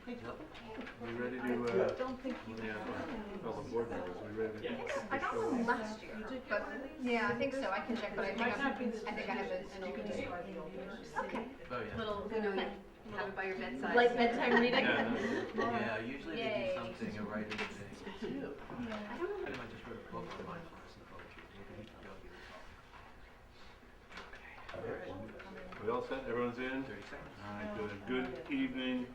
We ready to, all the board members, we ready to? I got one last year, but yeah, I think so. I can check, but I think I have an old date. Okay. Oh, yeah. Little, have it by your bedside. Like bedtime reading? Yeah, usually they do something, a writer's thing. I don't know. I might just write a book on mindfulness and poetry. We all set? Everyone's in? 30 seconds. All right, good. Good evening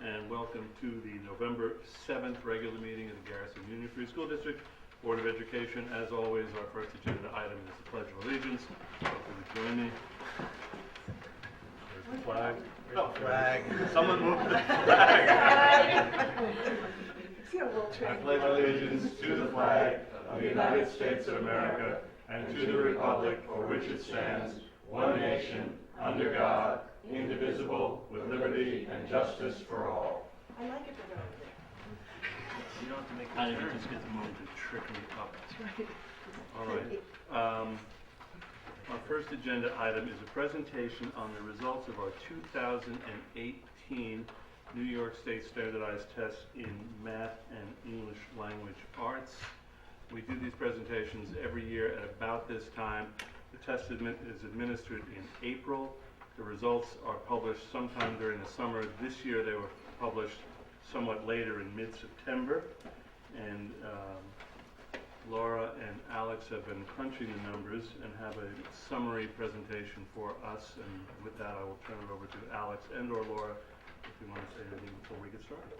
and welcome to the November 7th regular meeting of the Garrison Union Free School District Board of Education. As always, our first agenda item is the Pledge of Allegiance. Hope you would join me. There's the flag. Oh, flag. Someone move the flag. I pledge allegiance to the flag of the United States of America and to the republic for which it stands, one nation, under God, indivisible, with liberty and justice for all. I like it better over there. You don't have to make it. I think it just gets moved to trickle up. That's right. All right. Our first agenda item is a presentation on the results of our 2018 New York State Standardized Tests in Math and English Language Arts. We do these presentations every year at about this time. The test is administered in April. The results are published sometime during the summer. This year they were published somewhat later in mid-September. And Laura and Alex have been crunching the numbers and have a summary presentation for us. And with that, I will turn it over to Alex and or Laura if you want to say anything before we get started.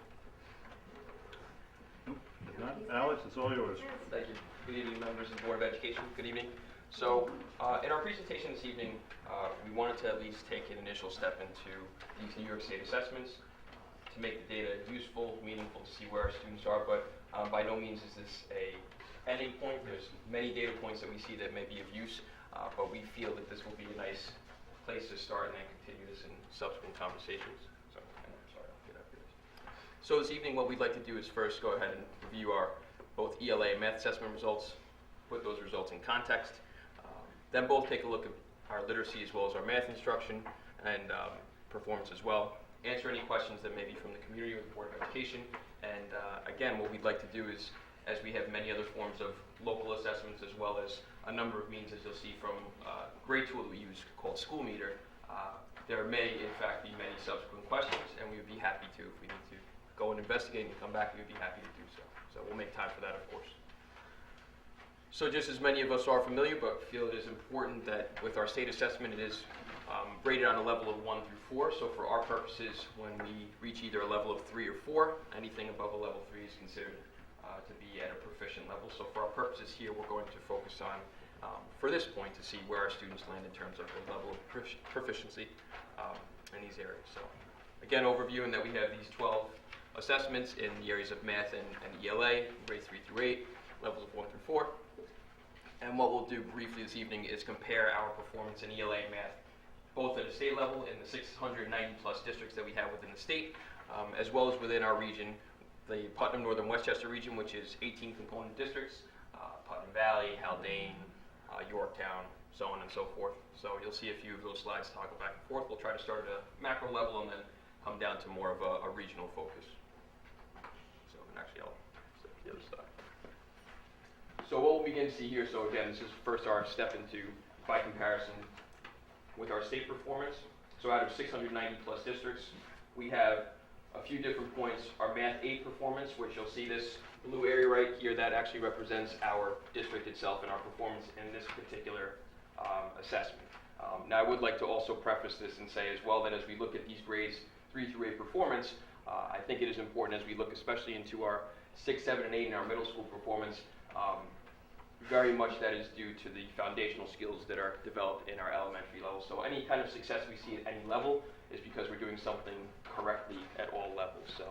Nope. If not, Alex, it's all yours. Thank you. Good evening, members of the Board of Education. Good evening. So, in our presentation this evening, we wanted to at least take an initial step into these New York State assessments to make the data useful, meaningful, to see where our students are, but by no means is this a ending point. There's many data points that we see that may be of use, but we feel that this will be a nice place to start and then continue this in subsequent conversations. So, sorry, I'll get after this. So this evening, what we'd like to do is first go ahead and review our both ELA and math assessment results, put those results in context, then both take a look at our literacy as well as our math instruction and performance as well, answer any questions that may be from the community or the Board of Education, and again, what we'd like to do is, as we have many other forms of local assessments as well as a number of means, as you'll see from a great tool that we use called School Meter, there may in fact be many subsequent questions, and we would be happy to, if we need to go and investigate and come back, we would be happy to do so. So we'll make time for that, of course. So just as many of us are familiar, but feel it is important that with our state assessment, it is rated on a level of 1 through 4. So for our purposes, when we reach either a level of 3 or 4, anything above a level 3 is considered to be at a proficient level. So for our purposes here, we're going to focus on, for this point, to see where our students land in terms of the level of proficiency in these areas. So again, overviewing that we have these 12 assessments in the areas of math and ELA, grades 3 through 8, levels of 1 through 4. And what we'll do briefly this evening is compare our performance in ELA and math, both at a state level in the 690 plus districts that we have within the state, as well as within our region, the Putnam Northern Westchester region, which is 18 component districts, Putnam Valley, Haldane, Yorktown, so on and so forth. So you'll see a few of those slides toggle back and forth. We'll try to start at a macro level and then come down to more of a regional focus. So, and actually I'll step to the other side. So what we'll begin to see here, so again, this is first our step into, by comparison, with our state performance. So out of 690 plus districts, we have a few different points. Our Math 8 performance, which you'll see this blue area right here, that actually represents our district itself and our performance in this particular assessment. Now I would like to also preface this and say as well that as we look at these grades 3 through 8 performance, I think it is important as we look especially into our 6, 7, and 8 in our middle school performance, very much that is due to the foundational skills that are developed in our elementary level. So any kind of success we see at any level is because we're doing something correctly at all levels. So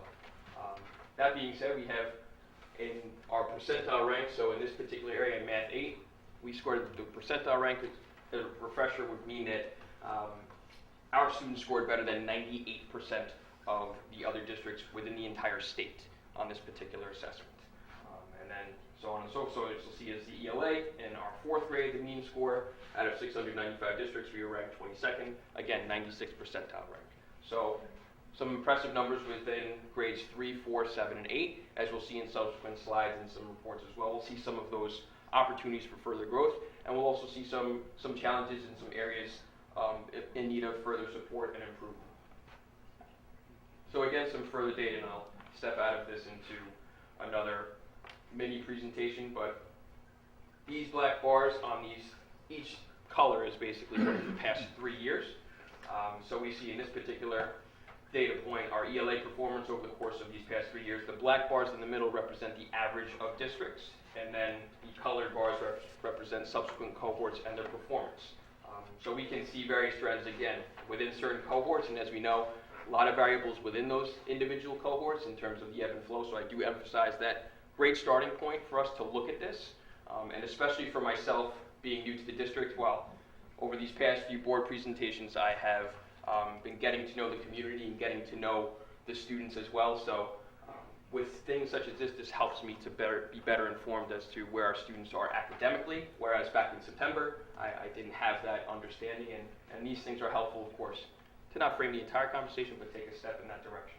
that being said, we have in our percentile rank, so in this particular area in Math 8, we scored the percentile rank. A refresher would mean that our students scored better than 98% of the other districts within the entire state on this particular assessment. And then so on and so forth. So as you'll see as the ELA in our 4th grade, the mean score out of 695 districts, we were ranked 22nd. Again, 96th percentile rank. So some impressive numbers within grades 3, 4, 7, and 8, as we'll see in subsequent slides and some reports as well. We'll see some of those opportunities for further growth, and we'll also see some challenges in some areas in need of further support and improvement. So again, some further data, and I'll step out of this into another mini presentation, but these black bars on each color is basically what the past 3 years. So we see in this particular data point our ELA performance over the course of these past 3 years. The black bars in the middle represent the average of districts, and then the colored bars represent subsequent cohorts and their performance. So we can see various trends again within certain cohorts, and as we know, a lot of variables within those individual cohorts in terms of the ebb and flow. So I do emphasize that great starting point for us to look at this, and especially for myself being new to the district. Well, over these past few board presentations, I have been getting to know the community and getting to know the students as well. So with things such as this helps me to be better informed as to where our students are academically, whereas back in September, I didn't have that understanding, and these things are helpful, of course, to not frame the entire conversation, but take a step in that direction.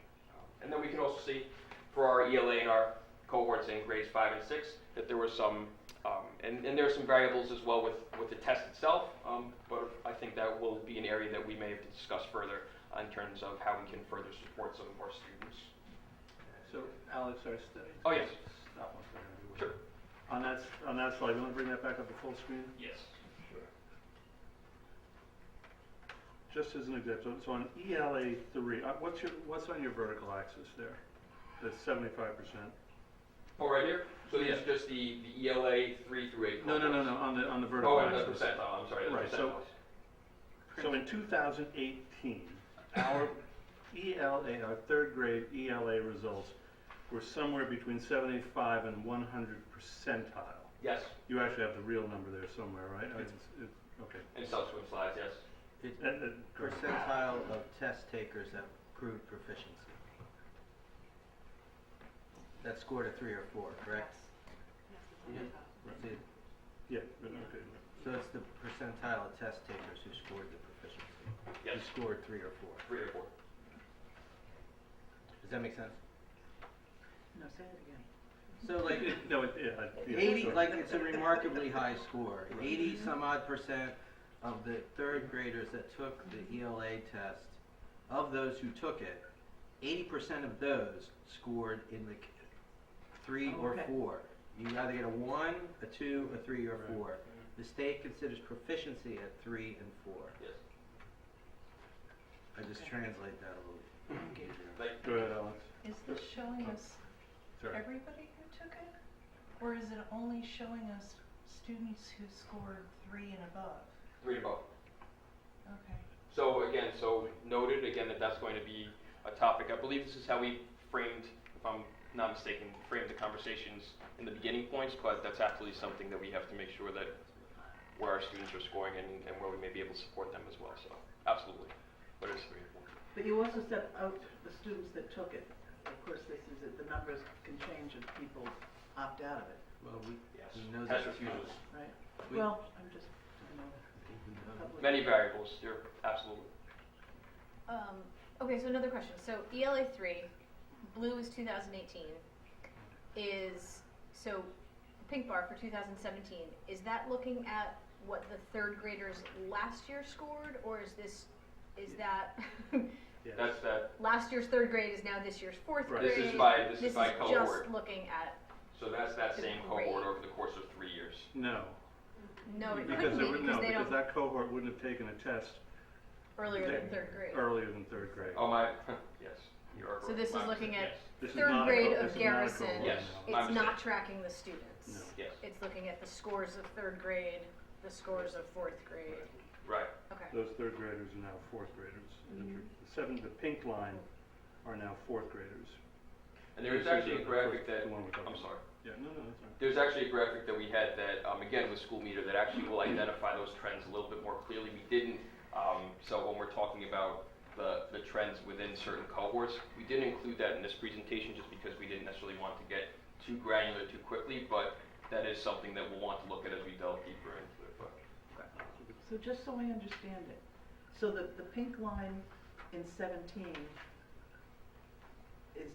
And then we can also see for our ELA and our cohorts in grades 5 and 6 that there were some, and there are some variables as well with the test itself, but I think that will be an area that we may have to discuss further in terms of how we can further support some of our students. So, Alex, Oh, yes. Stop one second. Sure. On that slide, you want to bring that back up to full screen? Yes. Just as an example, so on ELA 3, what's on your vertical axis there? That's 75%. Oh, right here? So this Yeah. is just the ELA 3 through 8 No, cohorts. on the vertical Oh, and the axis. percentile, I'm sorry, the Right, percentiles. So in 2018, our ELA, our third grade ELA results were somewhere between 75 and 100 percentile. Yes, You actually have the real number there somewhere, right? Okay. in subsequent slides, yes. It's Correct. percentile of test takers that proved proficiency. That scored a 3 or 4, correct? Yes. See, Yeah, okay. So it's the percentile of test takers who scored the proficiency. Yes, Who scored 3 or 4. 3 or 4. Does that make sense? No, say it again. So like No, yeah, 80, sure. like it's a remarkably high score. 80 some odd percent of the third graders that took the ELA test, of those who took it, 80% of those scored in the 3 or Okay. 4. You either get a 1, a 2, a 3, or 4. The state considers proficiency at 3 and 4. Yes. I just translate that a little easier. Like, Go ahead, Alex. Is this showing us Sorry. everybody who took it? Or is it only showing us students who scored 3 and above? 3 and above. Okay. So again, noted again that that's going to be a topic. I believe this is how we framed, if I'm not mistaken, framed the conversations in the beginning points, but that's absolutely something that we have to make sure that where our students are scoring and where we may be able to support them as well. So absolutely. But it's 3 and 4. But you also set out the students that took it. Of course, this is it. The numbers can change if people opt out of it, Well, we Yes. know Test that. refusals. right? We- Well, I'm just, you know, public. Many variables. You're absolutely. Okay, so another question. So ELA 3, blue is 2018, so pink bar for 2017, is that looking at what the third graders last year scored, or is that Yeah. That's that. last year's third grade is now this year's fourth Right. grade? This is by just cohort. looking at, So that's that The same grade. cohort over the course of 3 years. No. no, it Because couldn't be because they because don't, that cohort wouldn't have taken a test earlier than third grade. earlier than third grade. Oh my, yes, you are correct. So this is My looking mistake, at This is third not a grade this of is not a Garrison. cohort, Yes. no. My It's not mistake. tracking the students. No. Yes, It's looking at the scores of third grade, the scores of fourth grade. right. Okay. Those third graders are now fourth graders. The pink line are now fourth graders. And there is This is actually a the graphic first- that, the one we're talking I'm about. sorry. Yeah, no, that's fine. There's actually a graphic that we had that, again, with School Meter, that actually will identify those trends a little bit more clearly. We didn't, so when we're talking about the trends within certain cohorts, we didn't include that in this presentation just because we didn't necessarily want to get too granular too quickly, but that is something that we'll want to look at as we delve deeper into it. But So just so I understand it, so the pink line in 17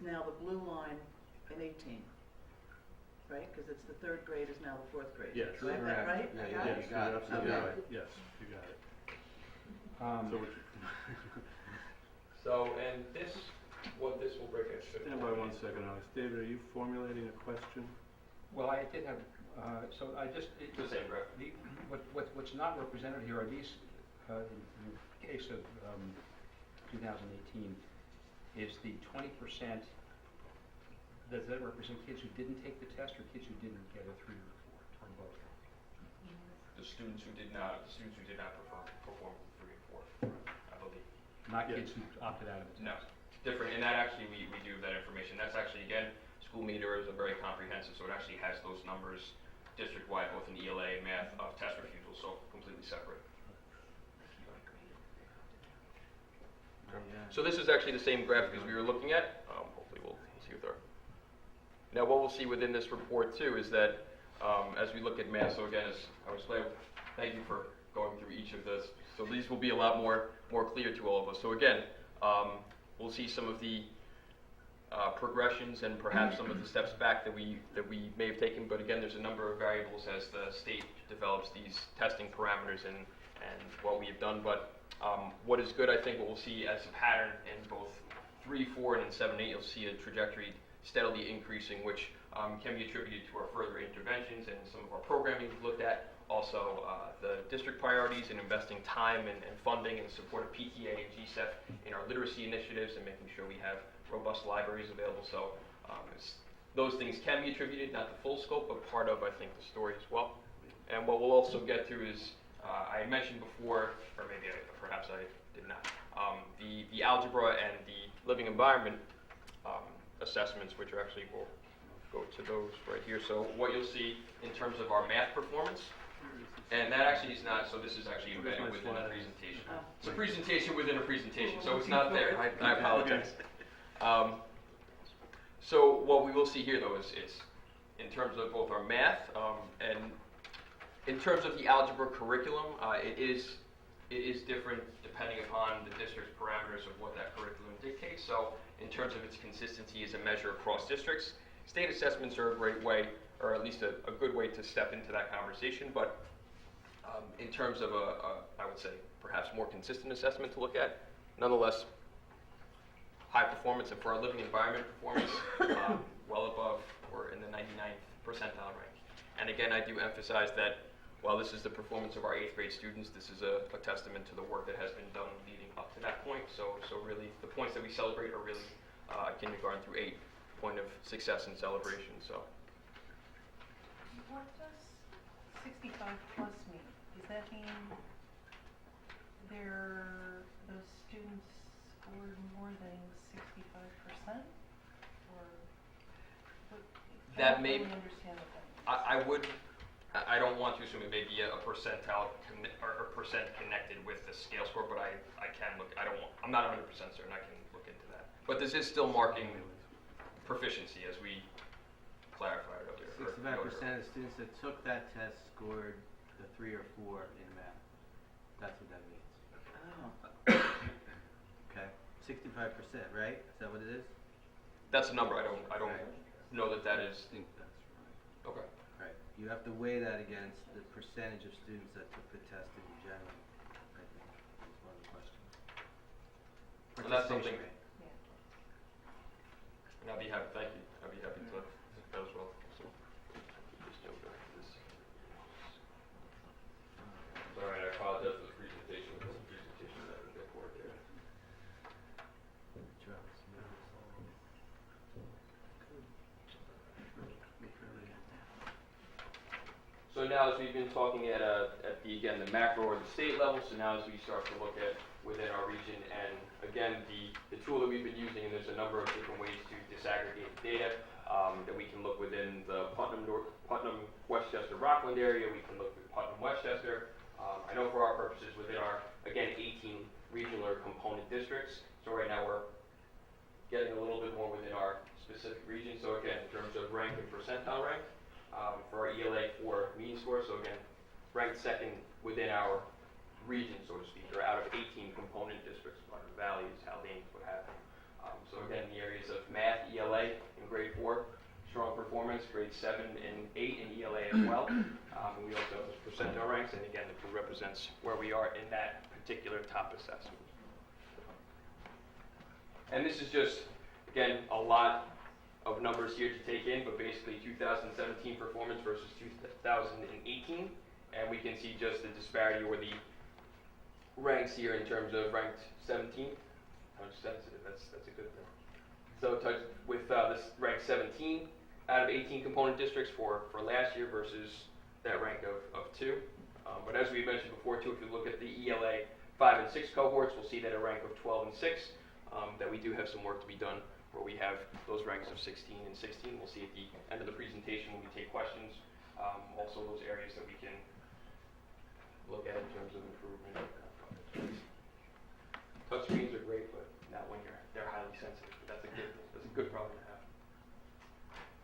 now the blue line in 18, right? Because it's the third grade is now the fourth grade. Yes. Do I have that right? Yeah, I yeah, got Yes, it? you're got it. absolutely Okay. right. Yes, you got it. So what you- So, and this, what this will break it. Stand by 1 second, Alex. David, are you formulating a question? Well, I did have, so I just, The same graph. what's not represented here are these, in the case of 2018, is the 20%, does that represent kids who didn't take the test or kids who didn't get a 3 or 4, or both? The students who did not perform 3 and 4, I believe. Not Yes. kids who opted out of the No, test? different, and that actually, we do have that information. That's actually, again, School Meter is a very comprehensive, so it actually has those numbers district-wide, both in ELA and math, of test refusal, so completely separate. Oh, yeah. So this is actually the same graphic as we were looking at. Hopefully we'll see with our. Now what we'll see within this report too is that as we look at math, so again, as I was glad, thank you for going through each of this. So these will be a lot more clear to all of us. So again, we'll see some of the progressions and perhaps some of the steps back that we may have taken. But again, there's a number of variables as the state develops these testing parameters and what we have done. But what is good, I think, what we'll see as a pattern in both 3, 4, and in 7, 8, you'll see a trajectory steadily increasing, which can be attributed to our further interventions and some of our programming we've looked at. Also, the district priorities in investing time and funding in support of PTA and GSEF in our literacy initiatives and making sure we have robust libraries available. So those things can be attributed, not the full scope, but part of, I think, the story as well. And what we'll also get to is, I mentioned before, or maybe perhaps I did not, the algebra and the living environment assessments, which are actually, we'll go to those right here. So what you'll see in terms of our math performance, and that actually is not, so this is actually Where's embedded my within the slide? presentation. Oh. It's a presentation within a presentation, so it's not there. I apologize. So what we will see here, though, is it's in terms of both our math and in terms of the algebra curriculum, it is different depending upon the district's parameters of what that curriculum dictates. So in terms of its consistency as a measure across districts, state assessments are a great way, or at least a good way to step into that conversation. But in terms of I would say, perhaps more consistent assessment to look at, nonetheless, high performance, and for our living environment performance, well above, we're in the 99th percentile rank. And again, I do emphasize that while this is the performance of our 8th grade students, this is a testament to the work that has been done leading up to that point. So really, the points that we celebrate are really kindergarten through 8 point of success and celebration. So. What does 65 plus mean? Does that mean those students scored more than 65%? Or what? That I may- don't really understand what that means. I don't want to assume it may be a percentile or percent connected with the scale score, but I can look. I'm not 100% certain. I can look into that. But this is still marking proficiency, as we clarified earlier. 65% of students that took that test scored the 3 or 4 in math. That's what that means. Oh, Okay, 65%, right? Is that what it is? That's a number. I don't Right. know that is. I think that's right. Okay. Right. You have to weigh that against the percentage of students that took the test in general. I think is one of the questions. Well, that's something- Participation rate. And I'll be happy. Thank you. I'll be happy to look at that as well. So, just jump back to this. All right. I apologize for the presentation. It was a presentation that was before there. Drugs, So now, as we've been talking at the macro or the state level, so now as we start to look at within our region, and again, the tool that we've been using, and there's a number of different ways to disaggregate the data that we can look within the Putnam, Westchester, Rockland area. We can look at Putnam, Westchester. I know for our purposes within our, again, 18 regional or component districts. So right now we're getting a little bit more within our specific region. So again, in terms of rank and percentile rank, for our ELA 4 mean score, so again, ranked second within our region, so to speak, or out of 18 component districts, Valley, Haldanes, what have you. So again, in the areas of math, performance, grades 7 and 8 in ELA as well. And we also present our ranks, and again, the blue represents where we are in that particular top assessment. And this is just, again, a lot of numbers here to take in, but basically 2017 performance versus 2018. And we can see just the disparity or the ranks here in terms of ranked 17th. Touch sensitive, that's a good thing. So with this ranked 17 out of 18 component districts for last year versus that rank of 2. But as we mentioned before too, if you look at the ELA 5 and 6 cohorts, we'll see that a rank of 12 and 6, that we do have some work to be done where we have those ranks of 16 and 16. We'll see at the end of the presentation when we take questions, also those areas that we can look at in terms of improvement. Touch screens are great, but not when they're highly sensitive. But that's a good problem to have.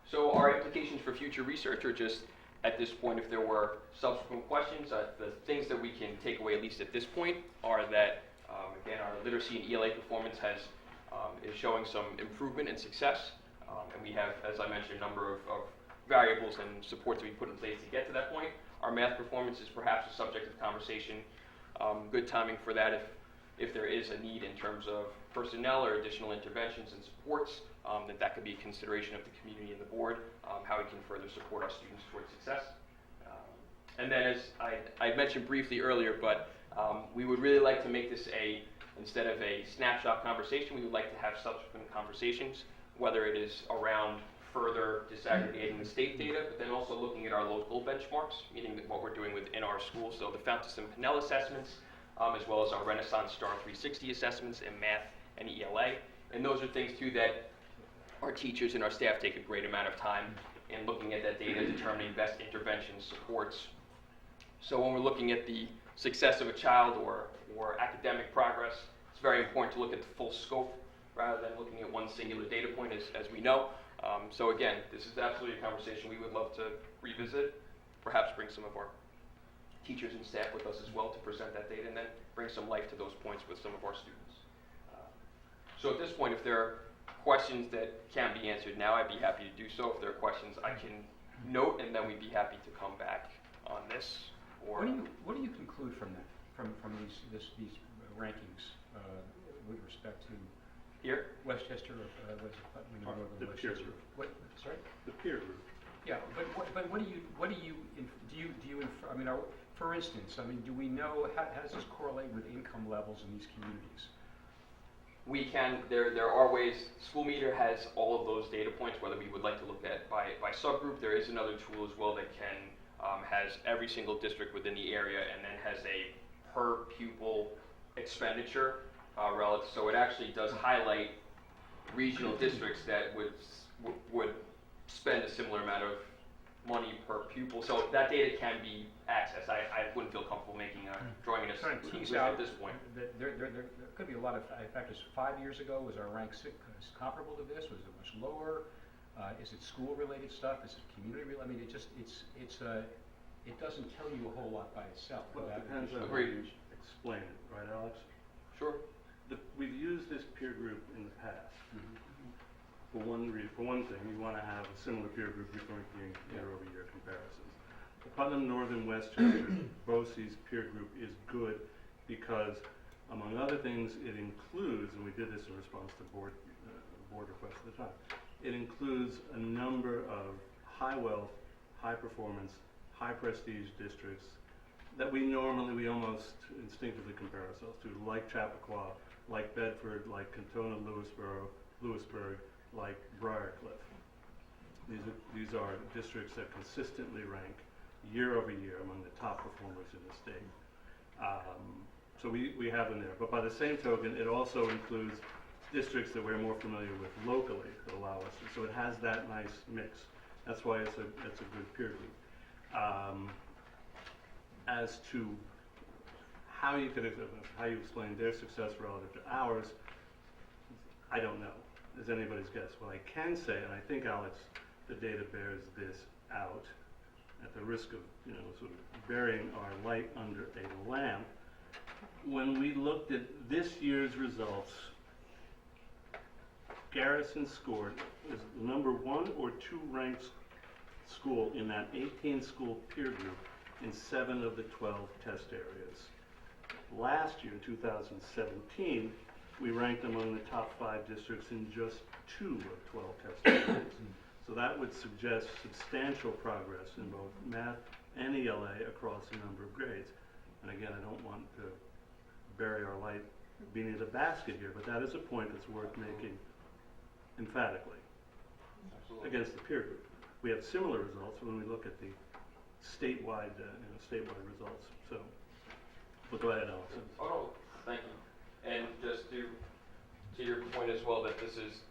So our implications for future research are just, at this point, if there were subsequent questions, the things that we can take away, at least at this point, are that, again, our literacy and ELA performance is showing some improvement and success. And we have, as I mentioned, a number of variables and supports that we put in place to get to that point. Our math performance is perhaps a subject of conversation. Good timing for that if there is a need in terms of personnel or additional interventions and supports, that could be a consideration of the community and the board, how we can further support our students towards success. And then, as I mentioned briefly earlier, but we would really like to make this instead of a snapshot conversation, we would like to have subsequent conversations, whether it is around further disaggregating the state data, but then also looking at our local benchmarks, meaning what we're doing within our schools. So the Fountas and Pinnell assessments, as well as our Renaissance Star 360 assessments in math and ELA. And those are things too that our teachers and our staff take a great amount of time in looking at that data, determining best interventions, supports. So when we're looking at the success of a child or academic progress, it's very important to look at the full scope rather than looking at one singular data point, as we know. So again, this is absolutely a conversation we would love to revisit, perhaps bring some of our teachers and staff with us as well to present that data, and then bring some life to those points with some of our students. So at this point, if there are questions that can be answered now, I'd be happy to do so. If there are questions I can note, and then we'd be happy to come back on this. Or What do you conclude from that, from these rankings with respect to here? Westchester, what is it, Putnam, Northern The peer Westchester? group. What, sorry? The peer group. Yeah, but what do you I mean, for instance, I mean, do we know, how does this correlate with income levels in these communities? We can, there are ways, School Meter has all of those data points, whether we would like to look at by subgroup. There is another tool as well that has every single district within the area, and then has a per pupil expenditure relative. So it actually does highlight regional districts that would spend a similar amount of money per pupil. So that data can be accessed. I wouldn't feel comfortable drawing a Trying to tease tease out out at this point. There could be a lot of factors. 5 years ago, was our rank comparable to this? Was it much lower? Is it school-related stuff? Is it community-related? I mean, it doesn't tell you a whole lot by itself. Well, it depends on how Agreed. you explain it, right, Alex? Sure. We've used this peer group in the past. For one thing, you want to have a similar peer group if you're doing year-over-year comparisons. The Putnam Northern Westchester BOCES peer group is good because, among other things, it includes, and we did this in response to board requests at the time, it includes a number of high wealth, high performance, high prestige districts that we almost instinctively compare ourselves to, like Chappaqua, like Bedford, like Cantona, Lewisburg, like Briarcliff. These are districts that consistently rank year over year among the top performers in the state. So we have them there. But by the same token, it also includes districts that we're more familiar with locally that allow us to. So it has that nice mix. That's why it's a good peer group. As to how you explain their success relative to ours, I don't know. It's anybody's guess. What I can say, and I think, Alex, the data bears this out, at the risk of sort of burying our light under a lamp, when we looked at this year's results, Garrison scored as the number 1 or 2 ranked school in that 18-school peer group in 7 of the 12 test areas. Last year, 2017, we ranked among the top 5 districts in just 2 of 12 test areas. So that would suggest substantial progress in both math and ELA across a number of grades. And again, I don't want to bury our light beneath a basket here, but that is a point that's worth making emphatically against the peer group. We have similar results when we look at the statewide, statewide results. So, but go ahead, Allison. Oh, no, thank you. And just to your point as well, that this is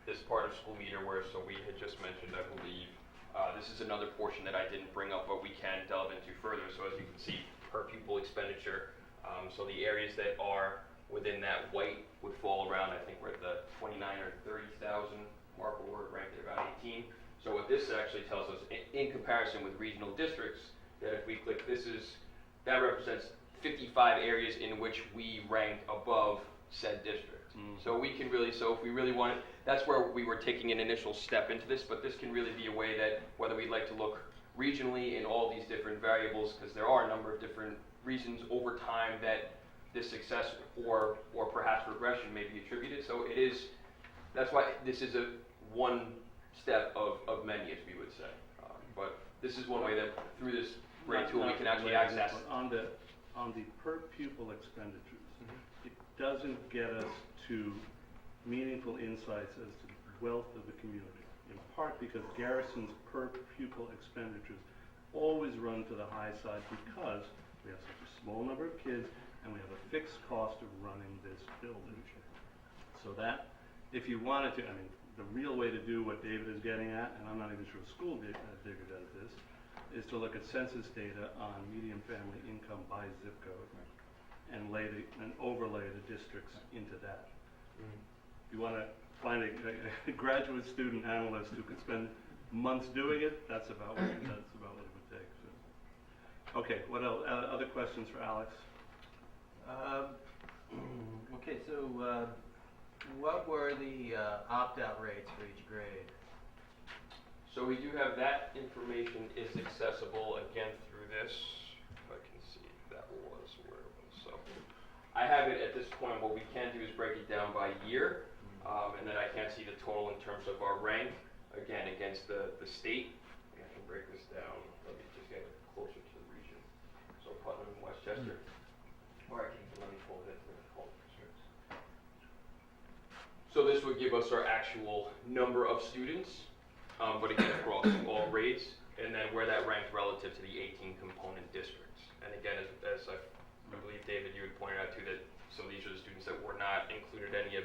this part of school meter where, so we had just mentioned, I believe, this is another portion that I didn't bring up, but we can delve into further. So as you can see, per pupil expenditure, so the areas that are within that white would fall around, I think we're at the 29 or 30,000 mark, where we're ranked at about 18. So what this actually tells us, in comparison with regional districts, that if we click that represents 55 areas in which we rank above said district. So we can really, so if we really want it, that's where we were taking an initial step into this, but this can really be a way that whether we'd like to look regionally in all these different variables, because there are a number of different reasons over time that this success or perhaps regression may be attributed. So it is, that's why this is a one step of many, as we would say. But this is one way that through this great tool we can actually access. On the per pupil expenditures, it doesn't get us to meaningful insights as to the wealth of the community, in part because Garrison's per pupil expenditures always run to the high side because we have such a small number of kids and we have a fixed cost of running this building. So that, if you wanted to, I mean, the real way to do what David is getting at, and I'm not even sure a school digger does this, is to look at census data on median family income by zip code and overlay the districts into that. You want to find a graduate student analyst who could spend months doing it, that's about what it would take. So. Okay, what else? Other questions for Alex? Okay, so what were the opt-out rates for each grade? So we do have that information is accessible again through this. If I can see that was where it was. So I have it at this point. What we can do is break it down by year, and then I can see the total in terms of our rank again against the state. I can break this down. Let me just get closer to the region. So Putnam and Westchester. Or I can let me pull it into the whole districts. So this would give us our actual number of students. But again, across all grades, and then where that ranked relative to the 18 component districts. And again, as I believe, David, you had pointed out too, that some of these are the students that were not included any of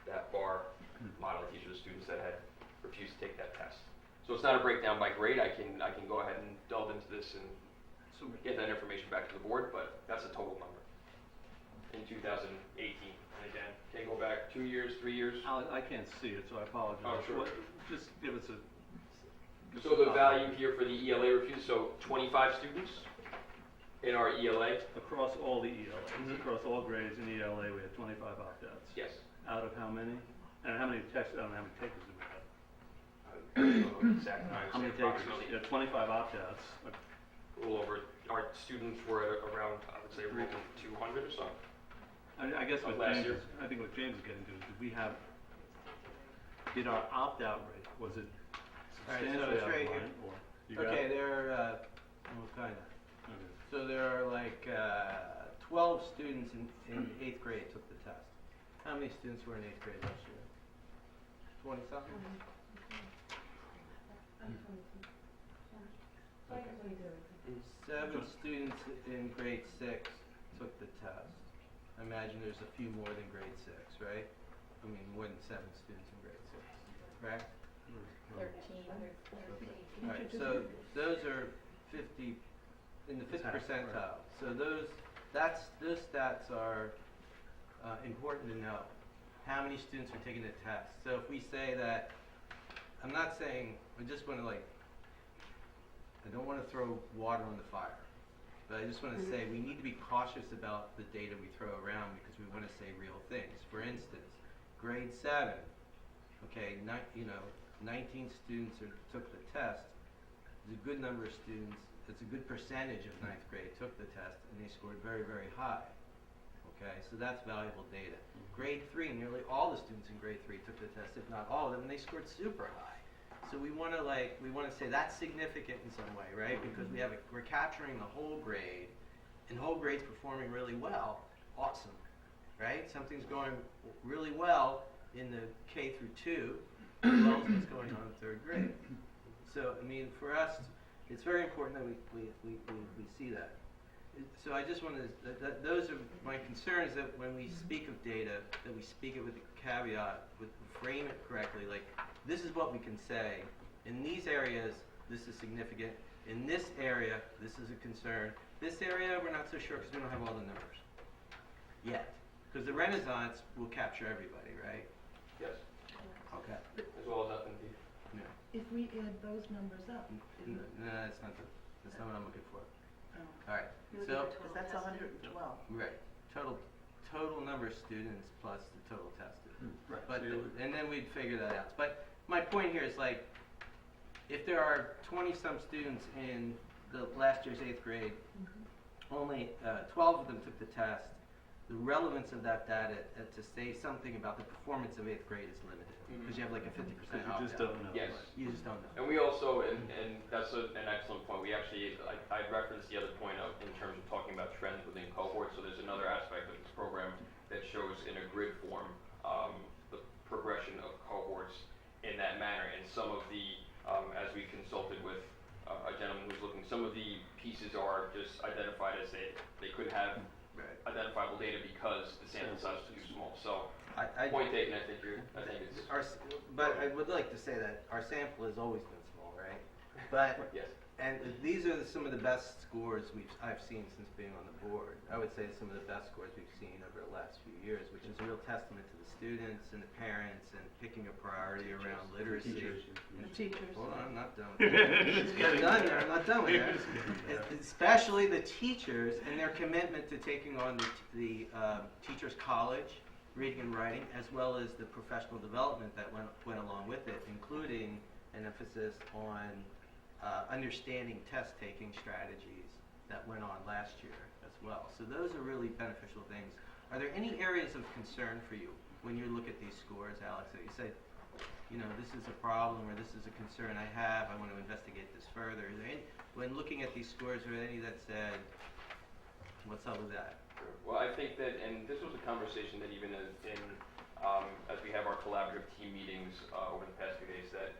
that bar model. These are the students that had refused to take that test. So it's not a breakdown by grade. I can go ahead and delve into this and get that information back to the board, but that's a total number in 2018. And again, can go back 2 years, 3 years. Alex, I can't see it, so I apologize. Oh, sure. Just give us a... So the value here for the ELA refuse, so 25 students in our ELA? Across all the ELAs, across all grades in ELA, we had 25 opt-outs. Yes. Out of how many? And how many takers do we have? I don't know the exact number. How many takers? Approximately Yeah, 25 opt-outs. a little over, our students were at around, I would say, around 200 or so. I guess what Last James, year. I think what James is getting to is, did our opt-out rate, was it All right, so substantially it's out of right line? Or you got Okay, it? there are, well, kind of. Okay. So there are like 12 students in 8th grade took the test. How many students were in 8th grade last year? 20 something? Okay. 7 students in grade 6 took the test. I imagine there's a few more than grade 6, right? I mean, more than 7 students in grade 6, correct? 13. All right, so those are 50, in the 50th percentile. So those stats are important to know. How many students are taking the test? So if we say that, I'm not saying, I just want to I don't want to throw water on the fire. But I just want to say we need to be cautious about the data we throw around because we want to say real things. For instance, grade 7, okay, 19 students took the test, there's a good number of students, it's a good percentage of ninth grade took the test, and they scored very, very high. Okay, so that's valuable data. Grade 3, nearly all the students in grade 3 took the test, if not all of them, and they scored super high. So we want to say that's significant in some way, right? Because we're capturing the whole grade, and whole grade's performing really well. Awesome, right? Something's going really well in the K through 2, as well as what's going on in third grade. So I mean, for us, it's very important that we see that. So I just wanted to, those are my concerns, that when we speak of data, that we speak it with a caveat, frame it correctly, like this is what we can say. In these areas, this is significant. In this area, this is a concern. This area, we're not so sure because we don't have all the numbers yet. Because the Renaissance will capture everybody, right? Yes, Okay. as well as F&D. Yeah. If we add those numbers up, No, that's not what I'm looking for. Oh. All right. Because So, that's 112. right. Total number of students plus the total tested. Right. But and then we'd figure that out. But my point here is, like, if there are 20-some students in the last year's 8th grade, only 12 of them took the test. The relevance of that data to say something about the performance of 8th grade is limited because you have like a 50% Because you just opt-out. don't know. Yes. You just don't know. And we also, and that's an excellent point, we actually, I referenced the other point in terms of talking about trends within cohorts, so there's another aspect of this program that shows in a grid form the progression of cohorts in that manner, and some of the, as we consulted with a gentleman who's looking, some of the pieces are just identified as they could have identifiable data because the sample size is too small, so point taken, I think it's. But I would like to say that our sample has always been small, right? But Yes. and these are some of the best scores I've seen since being on the board. I would say some of the best scores we've seen over the last few years, which is a real testament to the students and the parents and picking a priority around literacy. The teachers. Hold on, I'm not done with that. I'm not done with that. Especially the teachers and their commitment to taking on the teachers' college, reading and writing, as well as the professional development that went along with it, including an emphasis on understanding test-taking strategies that went on last year as well. So those are really beneficial things. Are there any areas of concern for you when you look at these scores, Alex, that you say, you know, this is a problem or this is a concern I have, I want to investigate this further? Is there any, when looking at these scores, are there any that said, what's up with that? Well, I think that, and this was a conversation that even as we have our collaborative team meetings over the past few days, that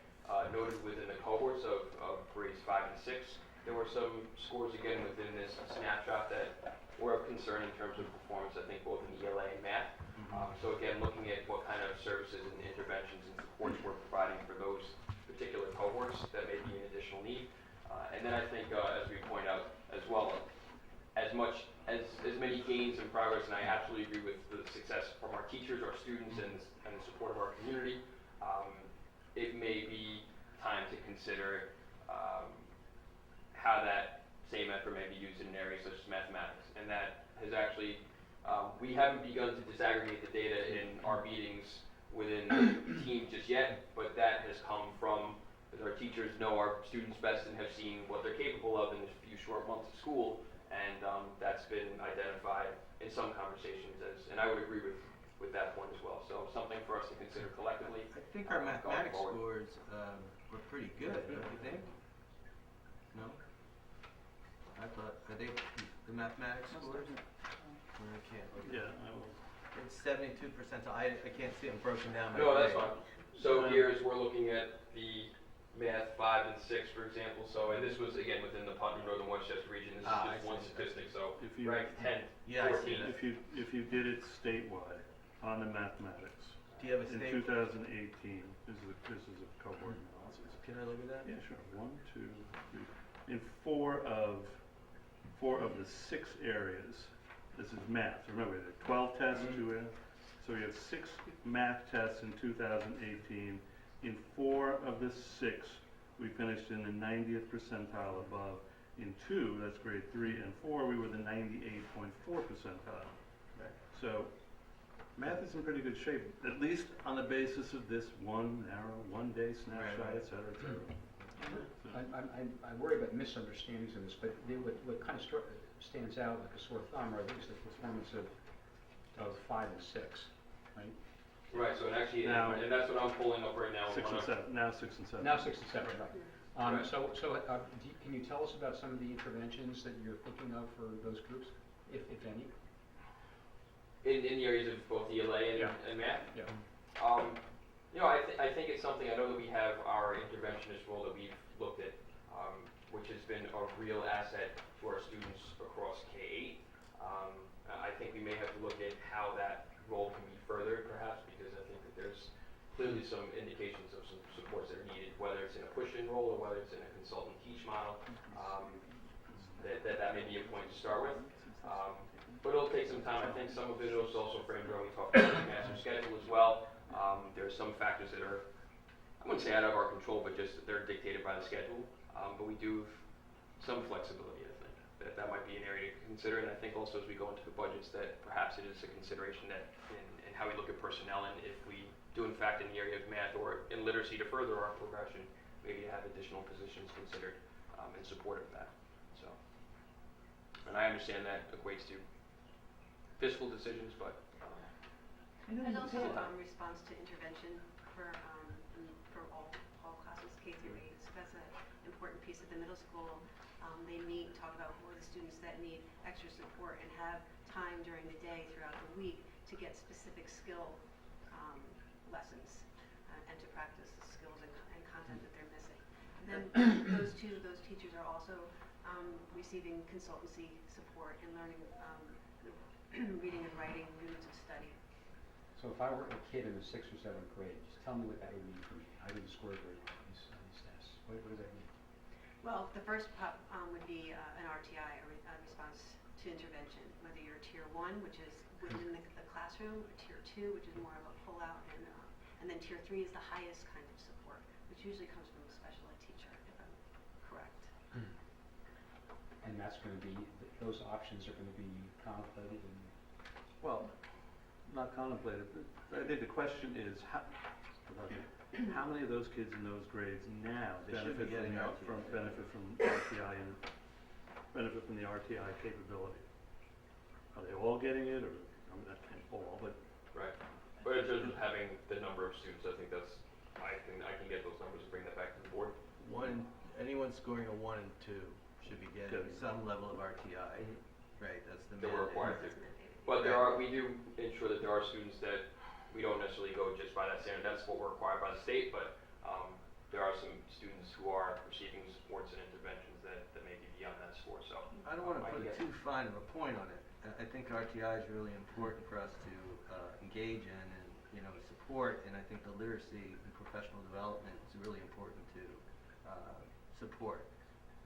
noted within the cohorts of grades 5 and 6, there were some scores again within this snapshot that were of concern in terms of performance, I think both in ELA and math. So again, looking at what kind of services and interventions and supports we're providing for those particular cohorts that may be an additional need. And then I think, as we point out as well, as many gains and progress, and I absolutely agree with the success from our teachers, our students, and the support of our community, it may be time to consider how that same effort may be used in areas such as mathematics. And that has actually, we haven't begun to disaggregate the data in our meetings within the team just yet, but that has come from, as our teachers know our students best and have seen what they're capable of in a few short months of school, and that's been identified in some conversations and I would agree with that point as well. So something for us to consider collectively. I think our mathematics going forward. scores were pretty good, don't you think? No? I thought, are they the mathematics scores? I can't look at Yeah, it. I will. It's 72%. I can't see them broken down by No, that's grade. fine. So here is we're looking at the math 5 and 6, for example. So, and this was again within the Putnam Northern Westchester region. This is I just one see. statistic. So If you- ranked 10, Yeah, I see 14. that. If you did it statewide on the mathematics, Do you have a in state? 2018, this is a cohort analysis. Can I look at that? Yeah, sure. 1, 2, 3. In four of the 6 areas, this is math. Remember, there are 12 tests, 2 areas. So we have 6 math tests in 2018. In 4 of the 6, we finished in the 90th percentile above. In 2, that's grade 3 and 4, we were the 98.4 percentile. Right. So Math is in pretty good shape, at least on the basis of this one narrow, one-day snapshot, Right. et cetera, et cetera. So- I worry about misunderstandings in this, but what kind of stands out like a sore thumb are these, the performance of 5 and 6, right? Right, so and actually, Now- and that's what I'm pulling up right now. 6 and 7, now 6 and 7. Now 6 and 7, right. Right. Can you tell us about some of the interventions that you're thinking of for those groups, if any? In the areas of both ELA and, Yeah. and math? Yeah. You know, I think it's something, I know that we have our interventionist role that we've looked at, which has been a real asset to our students across K-8. I think we may have to look at how that role can be furthered perhaps, because I think that there's clearly some indications of some supports that are needed, whether it's in a push-in role or whether it's in a consultant teach model. That may be a point to start with. But it'll take some time. I think some of it is also framed around, we talked about the master schedule as well. There are some factors that are, I wouldn't say out of our control, but just that they're dictated by the schedule. But we do have some flexibility, I think. That might be an area to consider. And I think also as we go into the budgets that perhaps it is a consideration that in how we look at personnel, and if we do in fact in the area of math or in literacy to further our progression, maybe to have additional positions considered in support of that. So, and I understand that equates to fiscal decisions, but And also response to intervention for all classes, K through 8. So that's an important piece at the middle school. They meet, talk about who are the students that need extra support, and have time during the day throughout the week to get specific skill lessons and to practice the skills and content that they're missing. And then those teachers are also receiving consultancy support and learning reading and writing units of study. So if I were a kid in the 6th or 7th grade, just tell me what that would mean for me. I didn't score very well on these tests. What does that mean? Well, the first would be an RTI, a response to intervention, whether you're Tier 1, which is within the classroom, or Tier 2, which is more of a pull-out, and then Tier 3 is the highest kind of support, which usually comes from a special ed teacher, if I'm correct. And that's going to be, those options are going to be contemplated and Well, not contemplated, but I think the question is, how many of those kids in those grades now They should be getting RTI. benefit from RTI and benefit from the RTI capability? Are they all getting it, or, I mean, that can't all, but right. But in terms of having the number of students, I think that's, I can get those numbers and bring that back to the board. Anyone scoring a 1 and 2 should be getting Good. some level of RTI. Right, that's the That we're mandate. required to. But we do ensure that there are students that we don't necessarily go just by that standard. That's what we're required by the state, but there are some students who are receiving supports and interventions that may be beyond that score. So I don't want to I put can get- too fine of a point on it. I think RTI is really important for us to engage in and support, and I think the literacy and professional development is really important to support.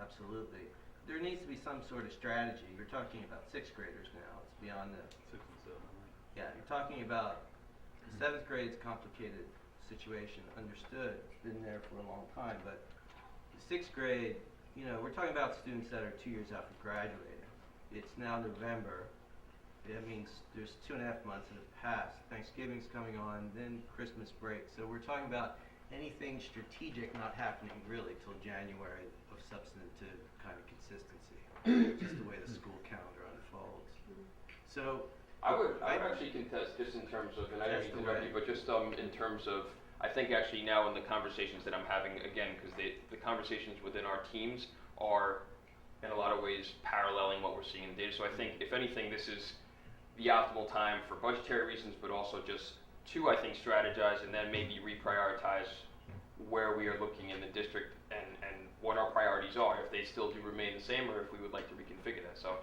Absolutely. There needs to be some sort of strategy. You're talking about 6th graders now. It's beyond the 6 and 7. Yeah, you're talking about the 7th grade's complicated situation, understood, it's been there for a long time, but the 6th grade, we're talking about students that are 2 years after graduating. It's now November. That means there's 2.5 months that have passed. Thanksgiving's coming on, then Christmas break. So we're talking about anything strategic not happening really till January of substantive kind of consistency, just the way the school calendar unfolds. So I would actually contest just in terms of, and I don't mean to interrupt you, but just in terms of, I think actually now in the conversations that I'm having, again, because the conversations within our teams are in a lot of ways paralleling what we're seeing in data. So I think, if anything, this is the optimal time for budgetary reasons, but also just to, I think, strategize and then maybe reprioritize where we are looking in the district and what our priorities are, if they still do remain the same, or if we would like to reconfigure that. So,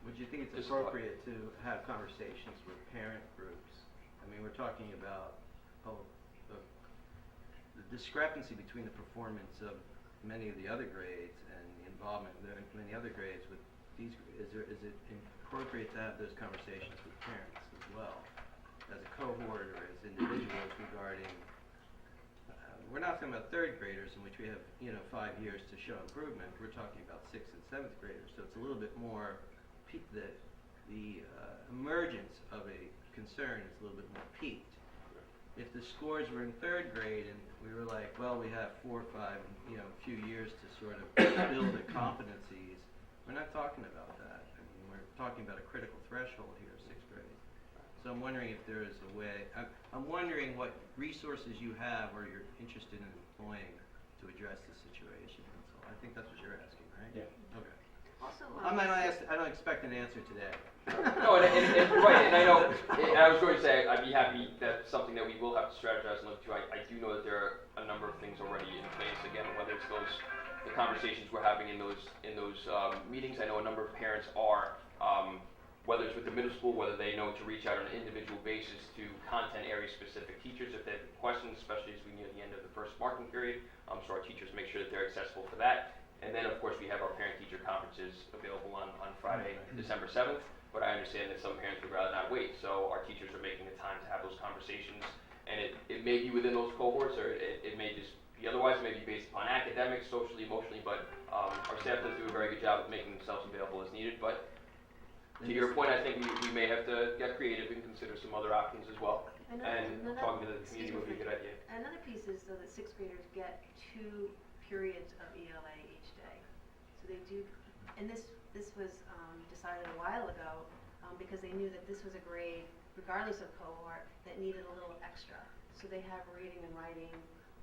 would you think it's Just appropriate to have conversations with parent groups? I mean, we're talking about the discrepancy between the performance of many of the other grades and the involvement of many other grades with these. Is it appropriate to have those conversations with parents as well, as a cohort or as individuals regarding? We're not talking about 3rd graders in which we have 5 years to show improvement. We're talking about 6th and 7th graders, so it's a little bit more the emergence of a concern is a little bit more peaked. If the scores were in third grade and we were like, well, we have 4 or 5, a few years to sort of build the competencies, we're not talking about that. I mean, we're talking about a critical threshold here, 6th grade. So I'm wondering if there is a way, I'm wondering what resources you have or you're interested in employing to address the situation. So I think that's what you're asking, right? Yeah. Okay. Also, I don't expect an answer today. No, right, and I know, and I was going to say, I'd be happy, that's something that we will have to strategize and look to. I do know that there are a number of things already in place, again, whether it's the conversations we're having in those meetings. I know a number of parents are, whether it's with the middle school, whether they know to reach out on an individual basis to content area specific teachers if they have questions, especially as we near the end of the first marking period, so our teachers make sure that they're accessible for that. And then, of course, we have our parent-teacher conferences available on Friday, December 7th. But I understand that some parents would rather not wait, so our teachers are making the time to have those conversations. And it may be within those cohorts, or it may just be otherwise. It may be based upon academics, socially, emotionally. But our staff does do a very good job of making themselves available as needed. But to your point, I think we may have to get creative and consider some other options as well. Talking to the community would be a good idea. Another piece is though that 6th graders get 2 periods of ELA each day. So they do, and this was decided a while ago because they knew that this was a grade, regardless of cohort, that needed a little extra. So they have reading and writing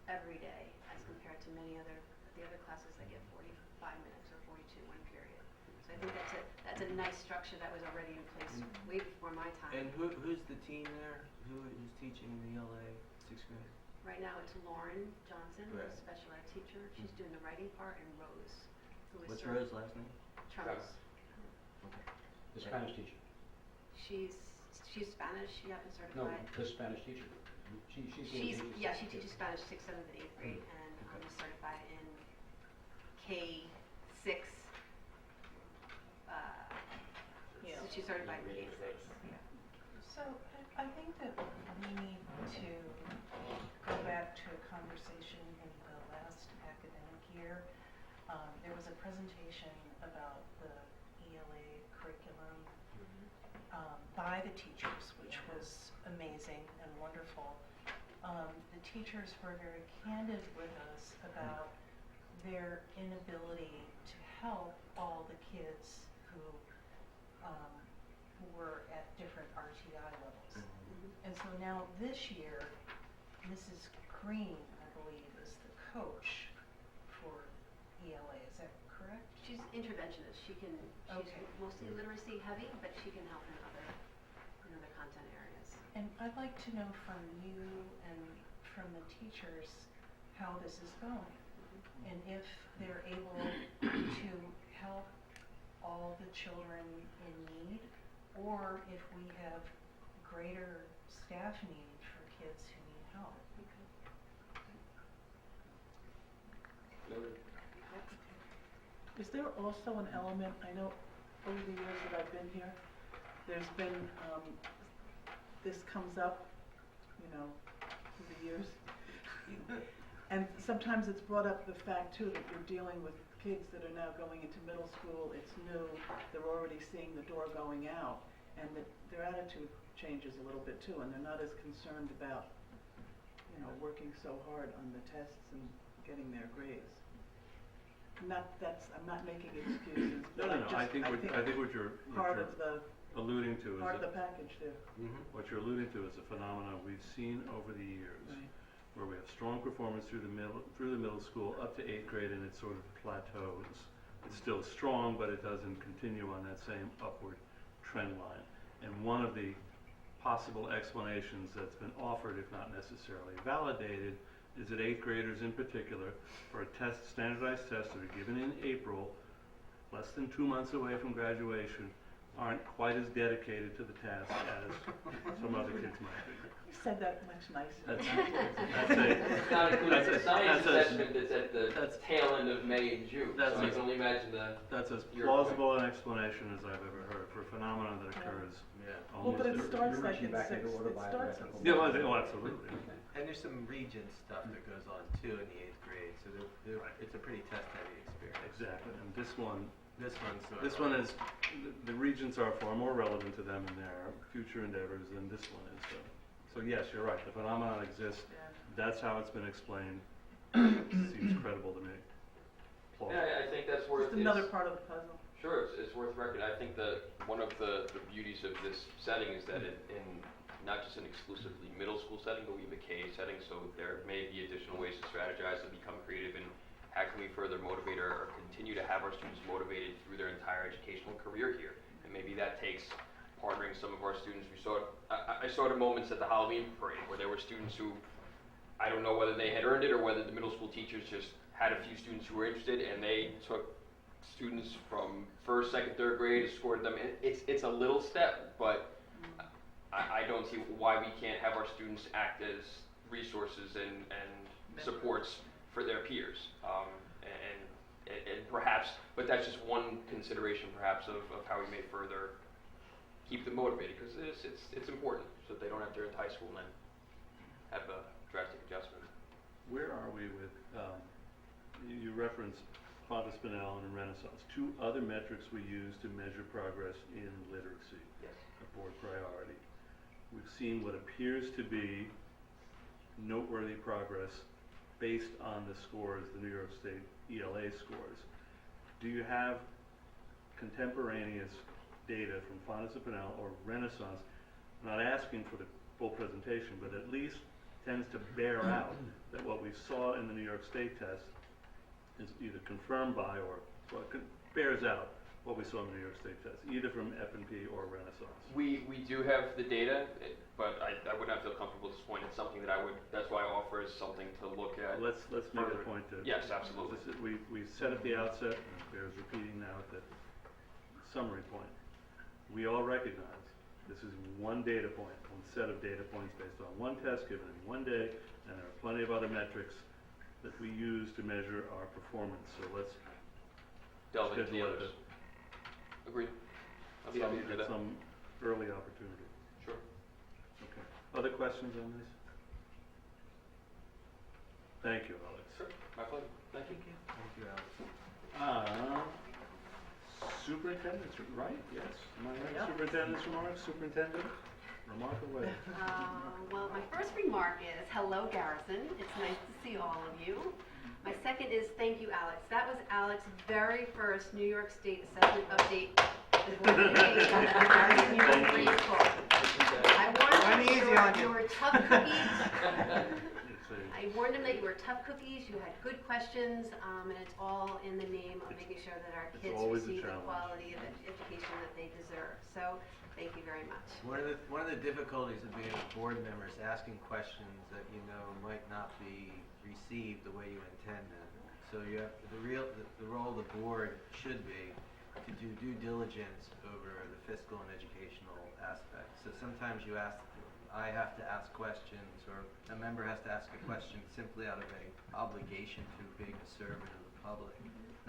every day as compared to the other classes that get 45 minutes or 42 one period. So I think that's a nice structure that was already in place way before my time. And who's the team there? Who is teaching the ELA 6th grade? Right now it's Lauren Johnson, who's Right. a special ed teacher. She's doing the writing part, and Rose, who is What's Rose's last name? Travis. The Spanish teacher. She's Spanish. She got No, certified. the Spanish teacher. She's She teaches Spanish 6th, 7th, and 8th grade, and is certified in K6. So she's certified in K6. Yeah. So I think that we need to go back to a conversation in the last academic year. There was a presentation about the ELA curriculum by the teachers, which was amazing and wonderful. The teachers were very candid with us about their inability to help all the kids who were at different RTI levels. And so now this year, Mrs. Green, I believe, is the coach for ELA. Is that correct? She's interventionist. She's Okay. mostly literacy heavy, but she can help in other content areas. And I'd like to know from you and from the teachers how this is going. And if they're able to help all the children in need, or if we have greater staff need for kids who need help. Is there also an element, I know over the years that I've been here, there's been, this comes up, through the years. And sometimes it's brought up the fact too that you're dealing with kids that are now going into middle school, it's new, they're already seeing the door going out, and that their attitude changes a little bit too, and they're not as concerned about, working so hard on the tests and getting their grades. I'm not making excuses. No. I think what you're part of the alluding to part of is the package there. what you're alluding to is a phenomenon we've seen over the years, Right. where we have strong performance through the middle school up to 8th grade, and it sort of plateaus. It's still strong, but it doesn't continue on that same upward trend line. And one of the possible explanations that's been offered, if not necessarily validated, is that 8th graders in particular, for a standardized test that are given in April, less than 2 months away from graduation, aren't quite as dedicated to the task as some other kids might be. You said that much nicer. It's not including the science assessment that's at the tail end of May and June. So I can only imagine That's as plausible an explanation as I've ever heard for a phenomenon that occurs. Well, but it almost starts You're like reaching in back into 6th. order It by starts at alphabetical. Yeah, absolutely. And there's some region stuff that goes on too in the 8th grade, so it's a pretty test-heavy experience. Exactly, and this one This one's sort This of one like- is, the regents are far more relevant to them in their future endeavors than this one is. So yes, you're right, the phenomenon exists, Yeah. that's how it's been explained. Seems credible to me. Plausible. Yeah, I think that's worth. Just another part of the puzzle. Sure, it's worth record. I think that one of the beauties of this setting is that in not just an exclusively middle school setting, but we have a K setting, so there may be additional ways to strategize and become creative in how can we further motivate or continue to have our students motivated through their entire educational career here. And maybe that takes partnering some of our students. I saw it at moments at the Halloween parade where there were students who, I don't know whether they had earned it or whether the middle school teachers just had a few students who were interested and they took students from first, second, third grade, scored them. It's a little step, but I don't see why we can't have our students act as resources and supports for their peers. And perhaps, but that's just one consideration perhaps of how we may further keep them motivated, because it's important so that they don't have to enter high school and then have a drastic adjustment. Where are we with, you referenced Fonda Spinell and Renaissance, two other metrics we use to measure progress in literacy, Yes. a board priority. We've seen what appears to be noteworthy progress based on the scores, the New York State ELA scores. Do you have contemporaneous data from Fonda Spinell or Renaissance? I'm not asking for the full presentation, but at least tends to bear out that what we saw in the New York State test is either confirmed by or bears out what we saw in the New York State test, either from F&P or Renaissance. We do have the data, but I would not feel comfortable at this point. It's something that that's why I offer as something to look at. Let's make further. a point to. Yes, absolutely. We said at the outset, and it bears repeating now at the summary point, we all recognize this is one data point, one set of data points based on one test given in one day, and there are plenty of other metrics that we use to measure our performance. So let's Delve into the schedule others. Agreed. I'll be happy to do at that. some early opportunity. Sure. Okay. Other questions on this? Thank you, Alex. Sure. My pleasure. Thank you. Thank you, Alex. Superintendent's, right? Yes. Am I right? Yeah. Superintendent's remarks? Superintendent? Remark away. Well, my first remark is, hello, Garrison. It's nice to see all of you. My second is, thank you, Alex. That was Alex's very first New York State assessment update before the meeting on Garrison Union Grade School. I warned him you were tough cookies. I warned him that you were tough cookies, you had good questions, and it's all in the name of making sure that our It's kids always a receive the challenge. quality of education that they deserve. So, thank you very much. One of the difficulties of being a board member is asking questions that you know might not be received the way you intend them. So you have, the role of the board should be to do due diligence over the fiscal and educational aspects. So sometimes I have to ask questions, or a member has to ask a question simply out of an obligation to being a servant of the public,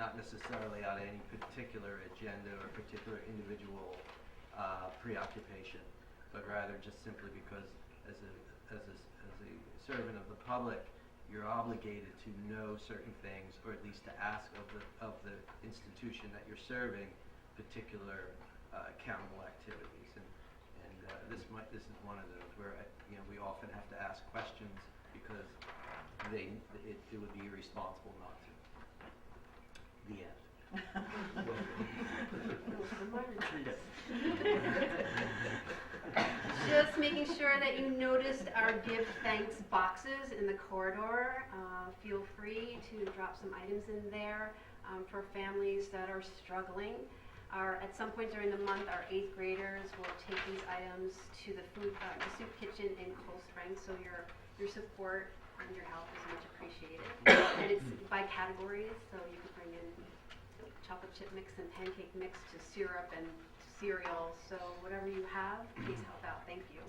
not necessarily out of any particular agenda or particular individual preoccupation, but rather just simply because as a servant of the public, you're obligated to know certain things, or at least to ask of the institution that you're serving particular accountable activities. And this is one of those where we often have to ask questions because it would be irresponsible not to. The end. Just making sure that you noticed our give thanks boxes in the corridor. Feel free to drop some items in there for families that are struggling. At some point during the month, our 8th graders will take these items to the soup kitchen in Cold Spring, so your support and your help is much appreciated. And it's by categories, so you can bring in chocolate chip mix and pancake mix to syrup and cereal, so whatever you have, please help out. Thank you.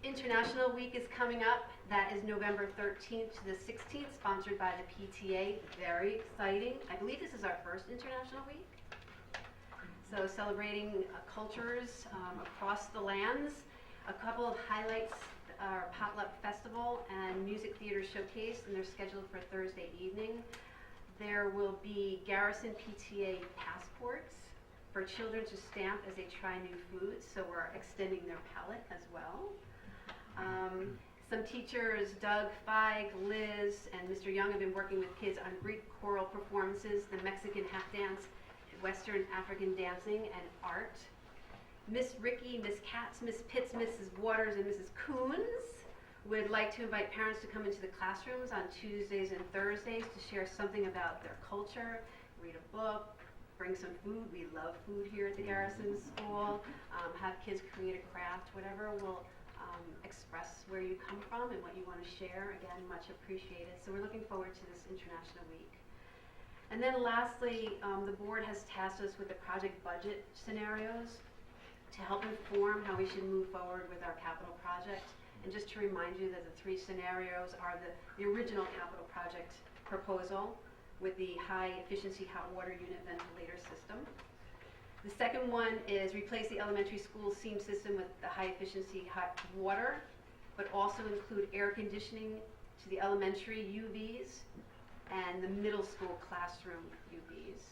International Week is coming up. That is November 13th to the 16th, sponsored by the PTA. Very exciting. I believe this is our first International Week. So celebrating cultures across the lands. A couple of highlights are Potluck Festival and Music Theater Showcase, and they're scheduled for Thursday evening. There will be Garrison PTA passports for children to stamp as they try new foods, so we're extending their palate as well. Some teachers, Doug, Feig, Liz, and Mr. Young have been working with kids on Greek choral performances, the Mexican half dance, Western African dancing, and art. Miss Ricky, Miss Katz, Miss Pitts, Mrs. Waters, and Mrs. Coons would like to invite parents to come into the classrooms on Tuesdays and Thursdays to share something about their culture, read a book, bring some food. We love food here at the Garrison School. Have kids create a craft, whatever will express where you come from and what you want to share. Again, much appreciated. So we're looking forward to this International Week. And then lastly, the board has tasked us with the project budget scenarios to help inform how we should move forward with our capital project. And just to remind you that the three scenarios are the original capital project proposal with the high efficiency hot water unit ventilator system. The second one is replace the elementary school steam system with the high efficiency hot water, but also include air conditioning to the elementary UVs and the middle school classroom UVs.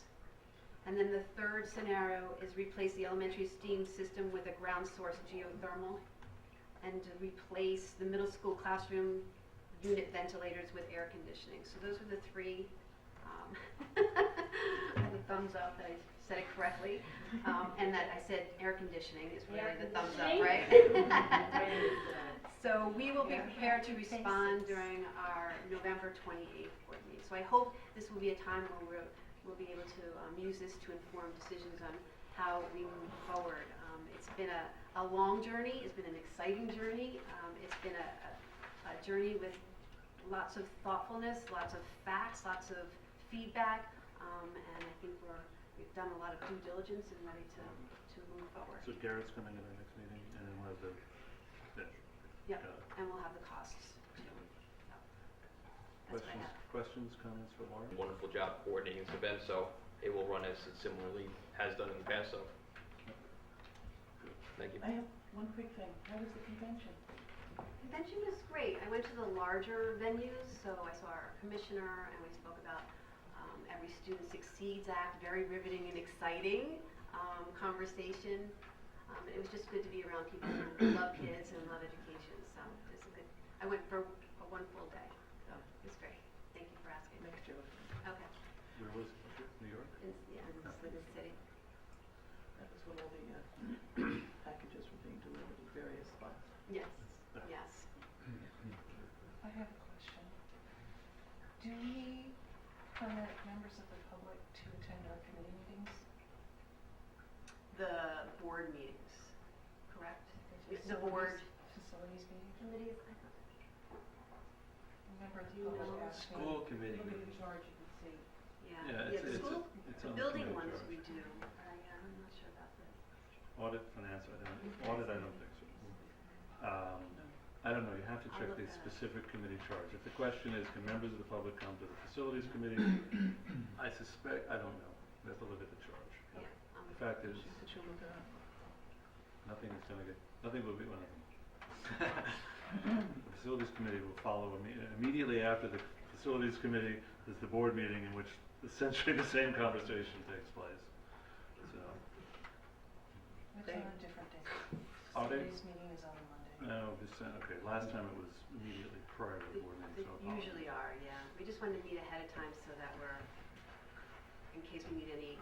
And then the third scenario is replace the elementary steam system with a ground source geothermal, and to replace the middle school classroom unit ventilators with air conditioning. So those are the three. I have a thumbs up that I said it correctly, and that I said air conditioning is really the thumbs up, right? So we will be prepared to respond during our November 28th board meeting. So I hope this will be a time where we'll be able to use this to inform decisions on how we move forward. It's been a long journey. It's been an exciting journey. It's been a journey with lots of thoughtfulness, lots of facts, lots of feedback, and I think we've done a lot of due diligence and ready to move forward. So Garrett's coming at our next meeting, and then we'll have the Yep, and we'll have the costs too. So, that's what I have. questions, comments for Laura? Wonderful job coordinating this event, so it will run as it similarly has done in the past, so. Thank you. I have one quick thing. How was the convention? Convention was great. I went to the larger venues, so I saw our commissioner, and we spoke about Every Student Succeeds Act, very riveting and exciting conversation. It was just good to be around people who love kids and love education. So it was a good. I went for one full day, so it was great. Thank you for asking. Next year. Okay. Where was it? New York? Yeah, in the city. That was when all the packages were being delivered at various spots. Yes. Yes. I have a question. Do we permit members of the public to attend our committee meetings? The board meetings, correct? The board Facilities meetings? committees. Remember the You public know. asked me. School committee. Look at the charge, you can see. Yeah, The it's school, it's the on building committee ones charge. we do. Yeah, I'm not sure about this. Audit, finance, I don't think so. I don't know, you have to I'll check look the that up. specific committee charge. If the question is, can members of the public come to the facilities committee, I suspect, I don't know. We have to look at the charge. Yeah. The fact is, That you'll look at. nothing will be, well, nothing. The facilities committee will follow immediately after the facilities committee is the board meeting in which essentially the same conversation takes place. So, It's on a different day. Are they? Facilities meeting is on a Monday. no, okay, last time it was immediately prior to the board meeting, They so I usually are, yeah. We just wanted to meet ahead of time so that we're, in case we need any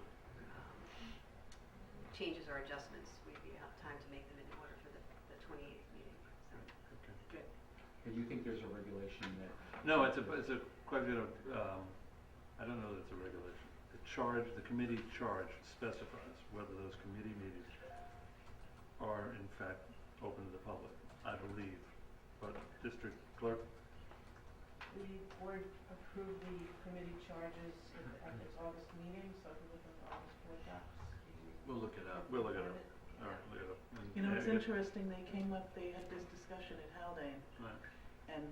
changes or adjustments, we'd have time to make them in order for the 28th meeting. So, Okay. And you think there's a regulation that, No, it's a question of, I don't know that it's a regulation. The committee charge specifies whether those committee meetings are in fact open to the public, I believe. But District Clerk? The board approved the committee charges at its August meeting, so if you look at the August board docs. We'll look it up. All right, look it up. And You know, it's I guess- interesting, they had this discussion at Haldane, Right. and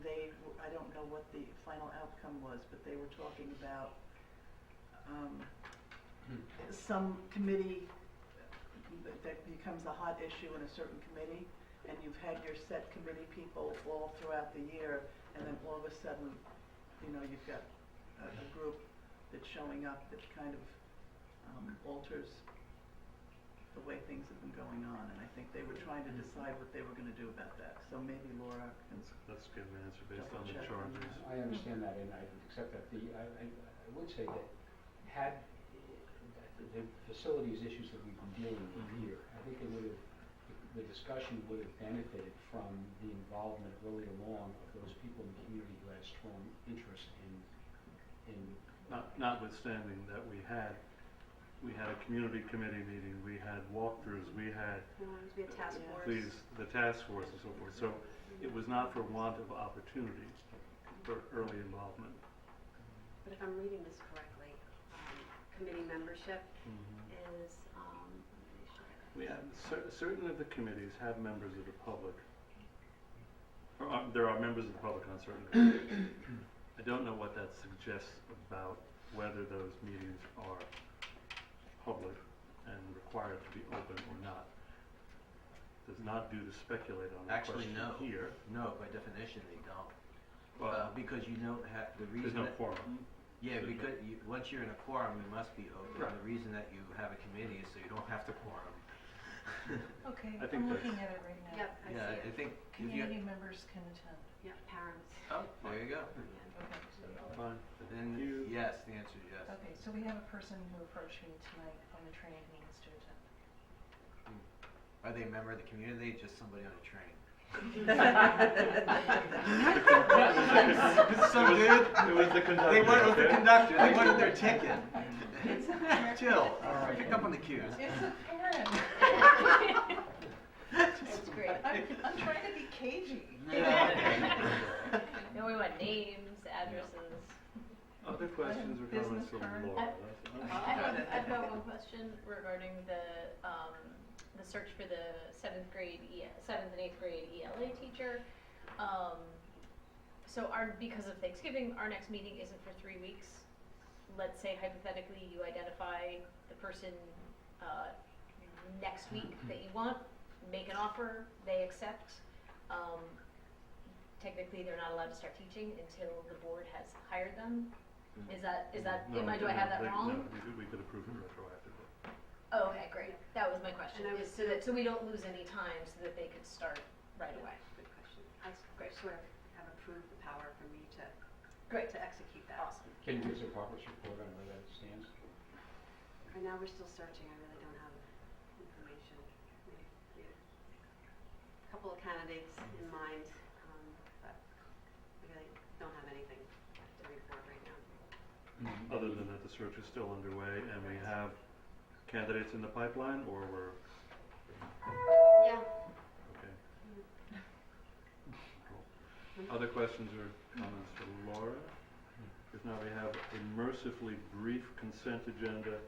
I don't know what the final outcome was, but they were talking about some committee that becomes a hot issue in a certain committee, and you've had your set committee people all throughout the year, and then all of a sudden, you know, you've got a group that's showing up that kind of alters the way things have been going on, and I think they were trying to decide what they were gonna do about that, so maybe Laura can. Let's give an answer based on the Double check on charges. that. I understand that, and I accept that. I would say that had the facilities issues that we've been dealing with here, I think it would have, the discussion would have benefited from the involvement early along of those people in the community who had strong interest in Notwithstanding that we had a community committee meeting, we had walkthroughs, we had We have task force. the task force and so forth. So it was not for want of opportunity for early involvement. But if I'm reading this correctly, committee membership is, let me make sure. We have, certain of the committees have members of the public. Or, there are members of the public on certain committees. I don't know what that suggests about whether those meetings are public and required to be open or not. Does not do to speculate on the Actually, question no. here. No, by definition, they don't. Well, Because you don't have, the there's reason no that, quorum. yeah, because once you're in a quorum, you must be open. Right. The reason that you have a committee is so you don't have to quorum. Okay, I think I'm that's- looking at it right now. Yep, I Yeah, see I it. think if you, Community members can attend. Yeah, parents. oh, there you go. Yeah. Okay. Fine. Then, You- yes, the answer is yes. Okay, so we have a person who approached me tonight on the train who wants to attend. Are they a member of the community? Just somebody on a train. It's so good. It was the conductor. They wanted, it was the okay? conductor. They wanted their ticket. It's a parent. Chill. Pick up on the cues. It's a parent. That's great. I'm trying to be cagey. No, we want names, addresses. Other questions or Business comments from card. Laura? I've got one question regarding the search for the seventh and eighth grade ELA teacher. So because of Thanksgiving, our next meeting isn't for 3 weeks. Let's say hypothetically you identify the person next week that you want, make an offer, they accept. Technically, they're not allowed to start teaching until the board has hired them. Is that, No, do I have that wrong? No, we could approve it retroactively. Oh, okay, great. That was my question. And I Is would- so we don't lose any time, so that they could start right away. Good question. I sort of have approved the power for me to Great. execute that. Awesome. Can you give us a progress report on where that stands? Right now, we're still searching. I really don't have information. We have a couple of candidates in mind, but we really don't have anything to report right now. Other than that, the search is still underway and we have candidates in the pipeline, or we're, Yeah. okay. Cool. Other questions or comments for Laura? If not, we have a mercifully brief consent agenda.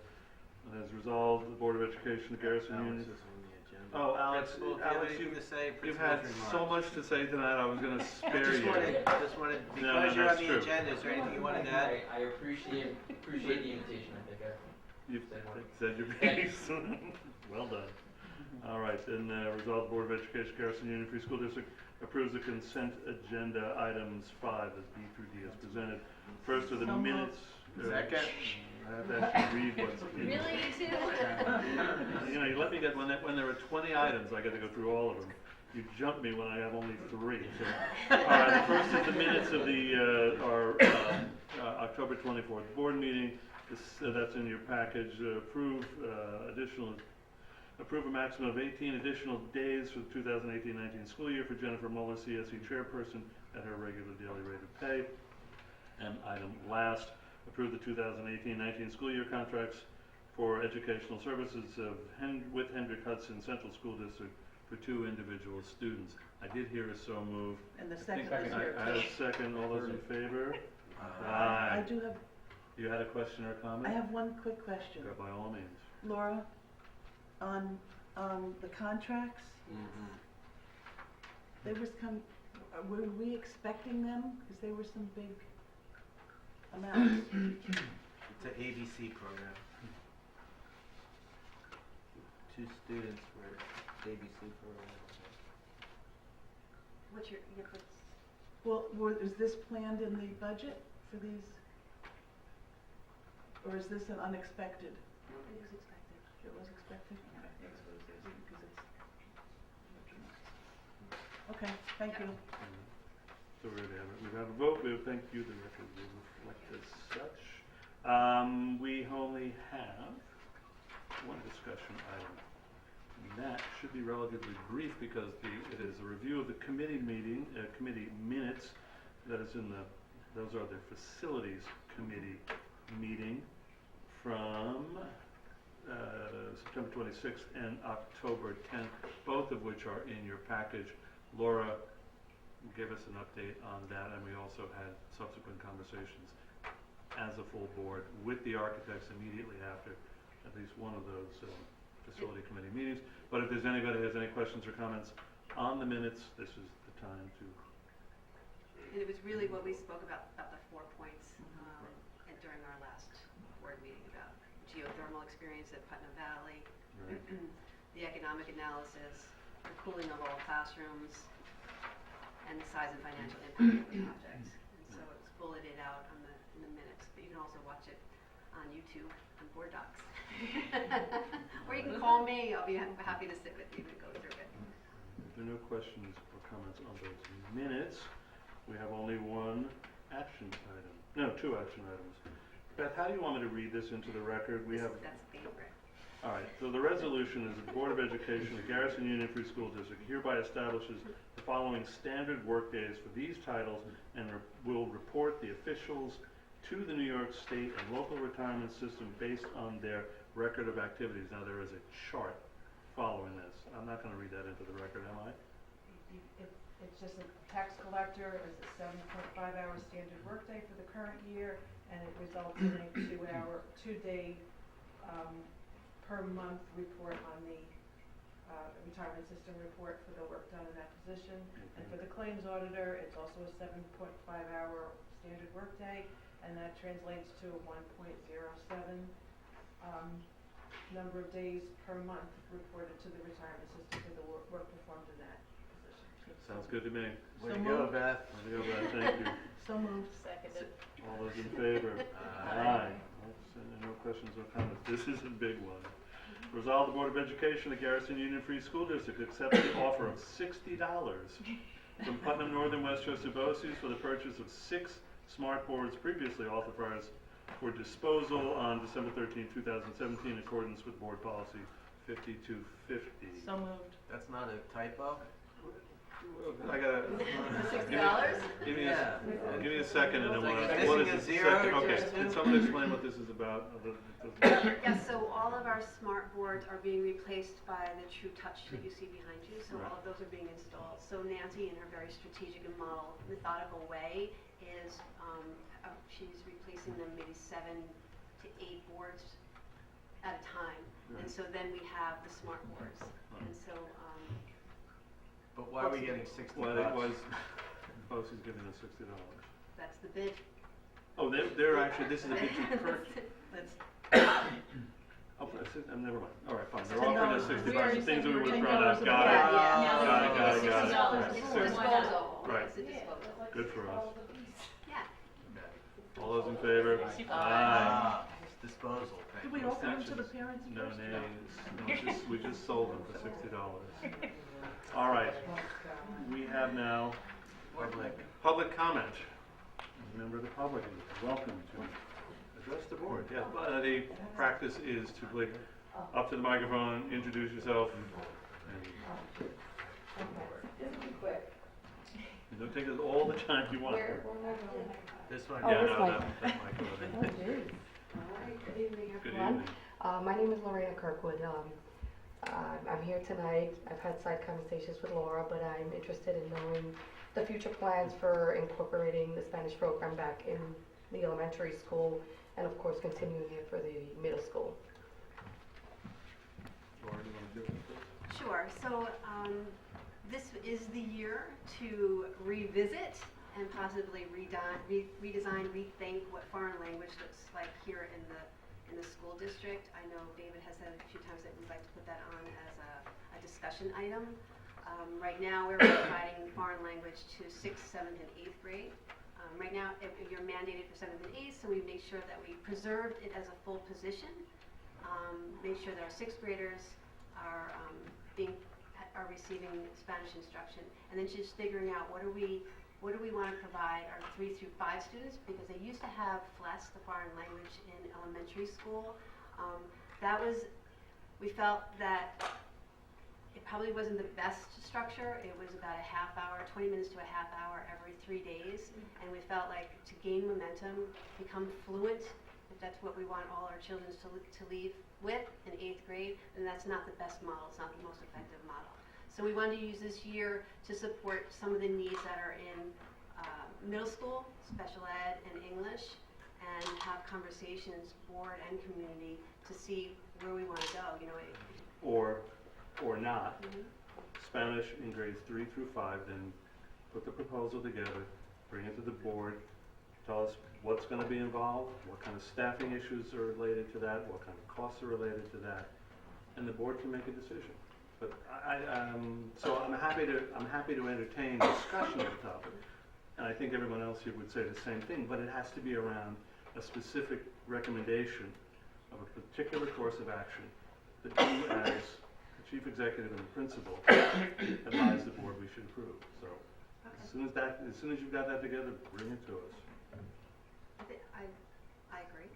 And as resolved, the Board of Education, the Garrison Alex Union. is on the agenda. Oh, Alex, Principal, if you have Alex, anything to say, You've had principal's so remarks. much to say tonight, I was gonna spare Just you. wanted, No, because you're on that's the true. agenda, is there anything you wanted to add? I appreciate the invitation, I think You've Say more. said your piece. Well done. All right, then, resolve the Board of Education, Garrison Union Free School District approves the consent agenda items 5 as B through D as presented. First are the So moved. minutes. Second. I have to actually read what's in. Really, you too? You know, you let me get, when there were 20 items, I got to go through all of them. You jumped me when I have only 3. So, all right, the first is the minutes of our October 24th board meeting. That's in your package. Approve a maximum of 18 additional days for the 2018-19 school year for Jennifer Muller, CSE chairperson, at her regular daily rate of pay. And item last, approve the 2018-19 school year contracts for educational services with Hendrick Hudson Central School District for 2 individual students. I did hear a so move. And the second I was can- here I have too. a second. All those in favor? I Aye. do have, You had a question or a comment? I have one quick question. By all means. Laura, on the contracts, there was were we expecting them? Because there were some big amounts. It's an ABC program. 2 students for ABC program. What's your, Well, is this planned in the budget for these? Or is this an unexpected? No, it was expected. It was expected? Okay, that's what it is, because it's. Okay, thank you. So we're gonna have it. We've had a vote. We thank you. The record will reflect as such. We only have one discussion item. And that should be relatively brief because it is a review of the committee meeting, committee minutes. That is in the, those are the facilities committee meeting from September 26th and October 10th, both of which are in your package. Laura gave us an update on that, and we also had subsequent conversations as a full board with the architects immediately after at least one of those facility committee meetings. But if there's anybody who has any questions or comments on the minutes, this is the time to. And it was really what we spoke about the 4 points and during our last board meeting about geothermal experience at Putnam Valley, Right. the economic analysis, the cooling of all classrooms, and the size and financial impact of the projects. And so it's bulleted out on in the minutes, but you can also watch it on YouTube on Board Docs. Or you can call me, I'll be happy to sit with you and go through it. If there are no questions or comments on those minutes, we have only one action item. No, two action items. Beth, how do you want me to read this into the record? We have. That's favorite. All right, so the resolution is the Board of Education of Garrison Union Free School District hereby establishes the following standard workdays for these titles and will report the officials to the New York State and local retirement system based on their record of activities. Now, there is a chart following this. I'm not going to read that into the record, am I? It's just a tax collector is a 7.5-hour standard workday for the current year, and it results in a 2-day per month report on the retirement system report for the work done in that position. And for the claims auditor, it's also a 7.5-hour standard workday, and that translates to a 1.07 number of days per month reported to the retirement system for the work performed in that position. Sounds good to me. Way So to go, moved. Beth. Way to go, Beth. Thank you. So moved. Seconded. All those in favor? Aye. No questions or comments. This is a big one. Resolve the Board of Education of Garrison Union Free School District accept the offer of $60 from Putnam Northern Westchester BOCES for the purchase of 6 smart boards previously authorized for disposal on December 13, 2017 in accordance with Board Policy 5250. So moved. That's not a typo? I gotta. $60? Give me Yeah. give me a second and then Like what missing is a it? zero Second, okay, just- can someone explain what this is about? Yes, so all of our smart boards are being replaced by the True Touch that you see behind you, so all of those are being installed. So Nancy, in her very strategic and methodical way, is she's replacing them maybe 7 to 8 boards at a time. And so then we have the smart boards. And so But why are we getting 60 Well, bucks? it was, BOCES giving us $60. that's the bid. Oh, they're actually, this is a bid to purchase. That's Oh, never mind. All right, fine. They're offering us $60. We already The things said that we we were withdrawn out. $10 Got it. Yeah. Got it, got it, got it. $60. It's Six- disposal. Right. It's a disposal. Good for us. Yeah. All those in favor? Aye. Ah, it's disposal. Do we offer them to the parents No first? nays. No, we just sold them for $60. All right. We have now public comment. A member of the public is welcome to address the board. Yeah, the practice is to click up to the microphone, introduce yourself, and This will be quick. don't take it all the time you want. Where am I going? This one. Oh, Yeah, this no, mic. that mic over Oh, there. geez. All right, good evening, Good everyone. evening. My name is Lorena Kirkwood. I'm here tonight. I've had side conversations with Laura, but I'm interested in knowing the future plans for incorporating the Spanish program back in the elementary school and, of course, continuing it for the middle school. Laura, do you want to do it? Sure. So this is the year to revisit and possibly redesign, rethink what foreign language looks like here in the school district. I know David has said a few times that we'd like to put that on as a discussion item. Right now, we're providing foreign language to 6th, 7th, and 8th grade. Right now, you're mandated for 7th and 8th, so we made sure that we preserved it as a full position. Made sure that our 6th graders are are receiving Spanish instruction, and then just figuring out what do we want to provide our 3 through 5 students, because they used to have FLES, the foreign language, in elementary school. We felt that it probably wasn't the best structure. It was about a half hour, 20 minutes to a half hour every 3 days, and we felt like to gain momentum, become fluent, if that's what we want all our children to leave with in 8th grade, then that's not the best model. It's not the most effective model. So we wanted to use this year to support some of the needs that are in middle school, special ed, and English, and have conversations, board and community, to see where we want to go. You know, Or not. Mhm. Spanish in grades 3 through 5, then put the proposal together, bring it to the board, tell us what's going to be involved, what kind of staffing issues are related to that, what kind of costs are related to that, and the board can make a decision. But so I'm happy to entertain discussion of the topic, and I think everyone else here would say the same thing. But it has to be around a specific recommendation of a particular course of action that you, as the chief executive and the principal, advise the board we should approve. So as soon as you've got that together, bring it to us. I agree.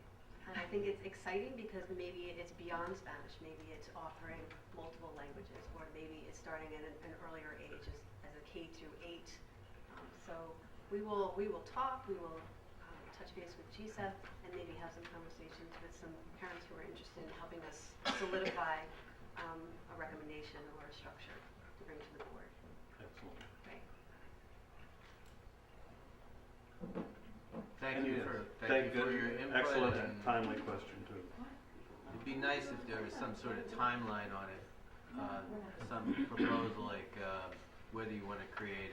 And I think it's exciting because maybe it's beyond Spanish. Maybe it's offering multiple languages, or maybe it's starting at an earlier age as a K through 8. So we will talk. We will touch base with GSA and maybe have some conversations with some parents who are interested in helping us solidify a recommendation or a structure to bring to the board. Excellent. Right. Thank you for your input. Excellent and and timely question too. It'd be nice if there was some sort of timeline on it, some proposal like whether you want to create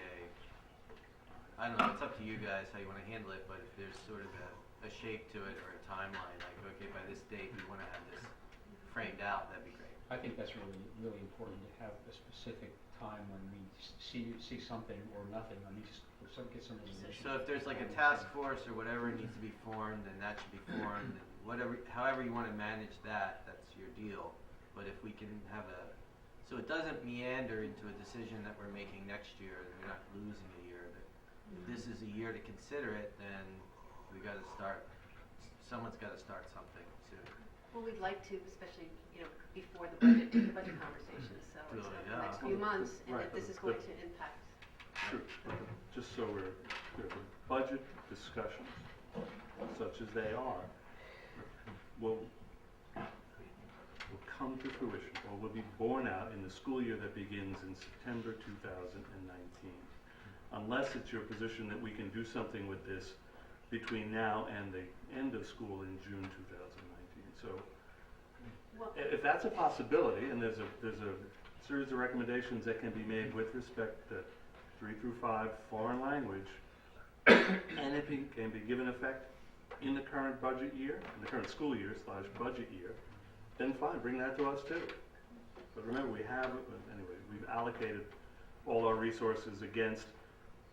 I don't know, it's up to you guys how you want to handle it, but if there's sort of a shape to it or a timeline, like, okay, by this date we want to have this framed out, that'd be great. I think that's really, really important to have a specific time when we see something or nothing on these, get some resolution. So if there's like a task force or whatever needs to be formed, then that should be formed, and whatever, however you want to manage that, that's your deal. But if we can have so it doesn't meander into a decision that we're making next year, that we're not losing a year, that if this is a year to consider it, then we got to start, someone's got to start something soon. Well, we'd like to, especially, before the budget conversations, so it's Really, the next yeah. few months, and Right, if this is but- going to impact. Sure. Just so we're clear, the budget discussions, such as they are, will come to fruition, or will be borne out in the school year that begins in September 2019. Unless it's your position that we can do something with this between now and the end of school in June 2019. So Well, if that's a possibility, and there's a series of recommendations that can be made with respect to 3 through 5 foreign language, and it can be given effect in the current budget year, in the current school year / budget year, then fine, bring that to us too. But remember, we've allocated all our resources against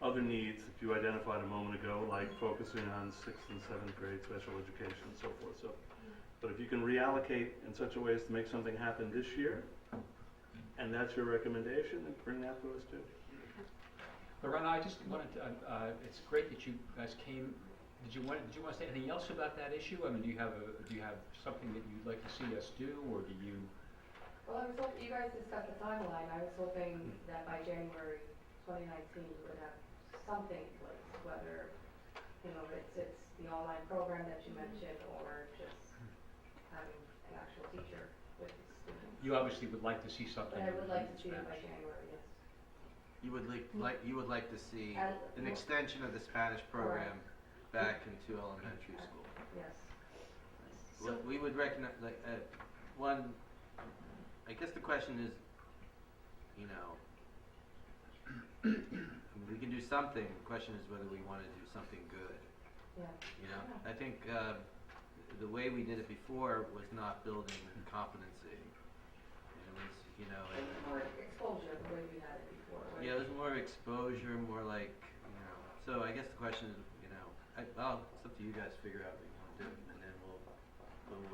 other needs that you identified a moment ago, like focusing on 6th and 7th grade special education and so forth. So, but if you can reallocate in such a way as to make something happen this year, and that's your recommendation, then bring that to us too. Lorena, I just wanted to, it's great that you guys came. Did you want to say anything else about that issue? I mean, do you have something that you'd like to see us do, or do you? Well, I was hoping, you guys discussed the timeline. I was hoping that by January 2019 we would have something in place, whether, it's the online program that you mentioned or just having an actual teacher with the students. You obviously would like to see something. But I would like to in see it by Spanish. January, yes. You would like to see And- an extension of the Spanish program back into elementary school. Yes. What we would recognize, one, I guess the question is, we can do something. The question is whether we want to do something good. Yeah. I think the way we did it before was not building competency. It was, It was more exposure the way we had it before. Right? Yeah, it was more exposure, more like, so I guess the question is, Well, it's up to you guys to figure out what you want to do, and then we'll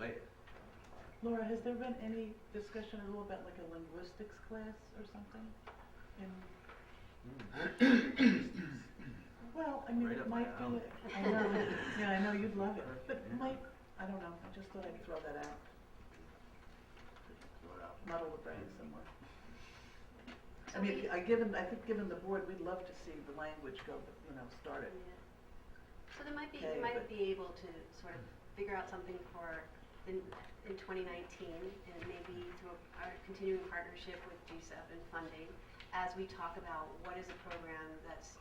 weigh it. Laura, has there been any discussion at all about like a linguistics class or something? Well, I mean, Right it up my might alley. be, I know, yeah, I know you'd love it, but it might, I don't know, I just thought I'd throw that out. Muddle the brain somewhere. I So mean, we- I think given the board, we'd love to see the language go, started. Yeah. So there might be, Okay, you might but- be able to sort of figure out something for in 2019, and maybe through our continuing partnership with GSEP and funding, as we talk about what is a program that's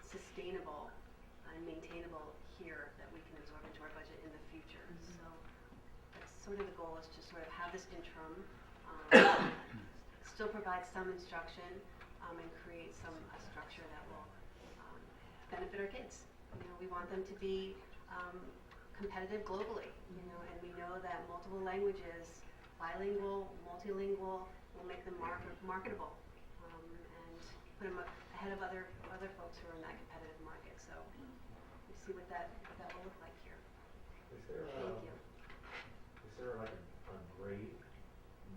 sustainable and maintainable here that we can absorb into our budget in the future. So that's sort of the goal, is to sort of have this interim, still provide some instruction, and create a structure that will benefit our kids. You know, we want them to be competitive globally, you know, and we know that multiple languages, bilingual, multilingual, will make them marketable, and put them ahead of other folks who are in that competitive market. So we see what that will look like here. Is there Thank you. Is there like a grade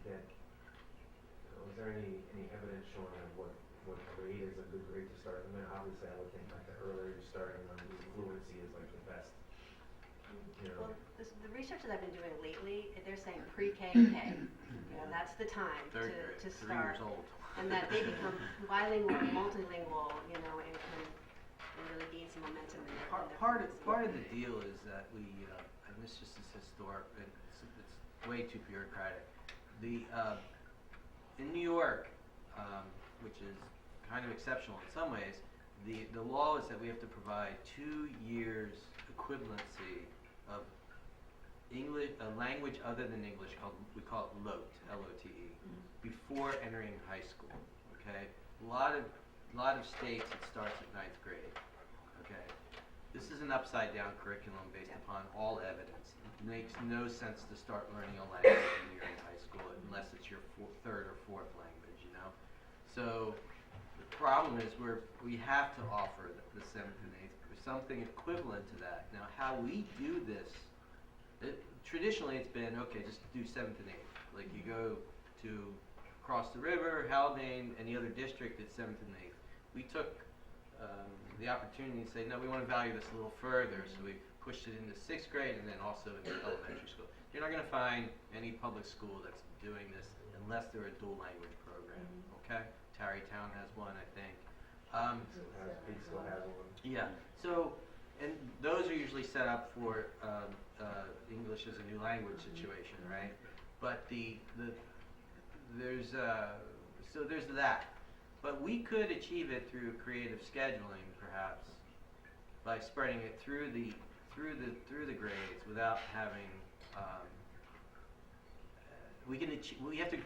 that, is there any evidence showing what grade is a good grade to start them in? Obviously, I would think like the earlier you're starting them, the fluency is like the best. You know, Well, the research that I've been doing lately, they're saying pre-K and K. You know, that's the time Third grade, to 3 start. years old. And that they become bilingual, multilingual, you know, and can really gain some momentum in their Part fluency. of the deal is that we, and this just is historic, and it's way too bureaucratic. In New York, which is kind of exceptional in some ways, the law is that we have to provide 2 years equivalency of English, a language other than English, we call it LOTE, L-O-T-E, before entering high school. Okay, a lot of states it starts at 9th grade. Okay, this is an upside down curriculum based upon all evidence. It makes no sense to start learning a language when you're in high school unless it's your third or fourth language. You know, so the problem is we have to offer the 7th and 8th, something equivalent to that. Now, how we do this, traditionally it's been, okay, just do 7th and 8th. Like you go to across the river, Haldane, any other district, it's 7th and 8th. We took the opportunity to say, no, we want to value this a little further, so we pushed it into 6th grade and then also into elementary school. You're not going to find any public school that's doing this unless they're a dual language program, okay? Tarrytown has one, I think. Still has one. Yeah, so, and those are usually set up for English as a new language situation, right? But there's that. But we could achieve it through creative scheduling, perhaps, by spreading it through the grades without having. We have to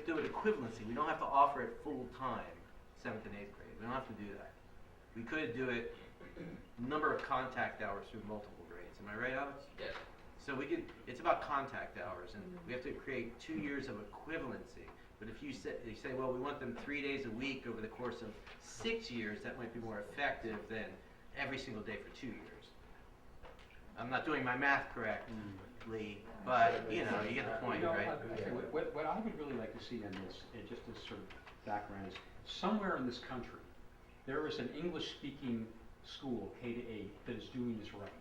do it equivalency. We don't have to offer it full time, 7th and 8th grade. We don't have to do that. We could do it number of contact hours through multiple grades. Am I right, Alex? Yes. So it's about contact hours, and we have to create 2 years of equivalency. But if you say, well, we want them 3 days a week over the course of 6 years, that might be more effective than every single day for 2 years. I'm not doing my math correctly, but you get the point, right? What I would really like to see in this, just as sort of background, is somewhere in this country, there is an English-speaking school, K-8, that is doing this right.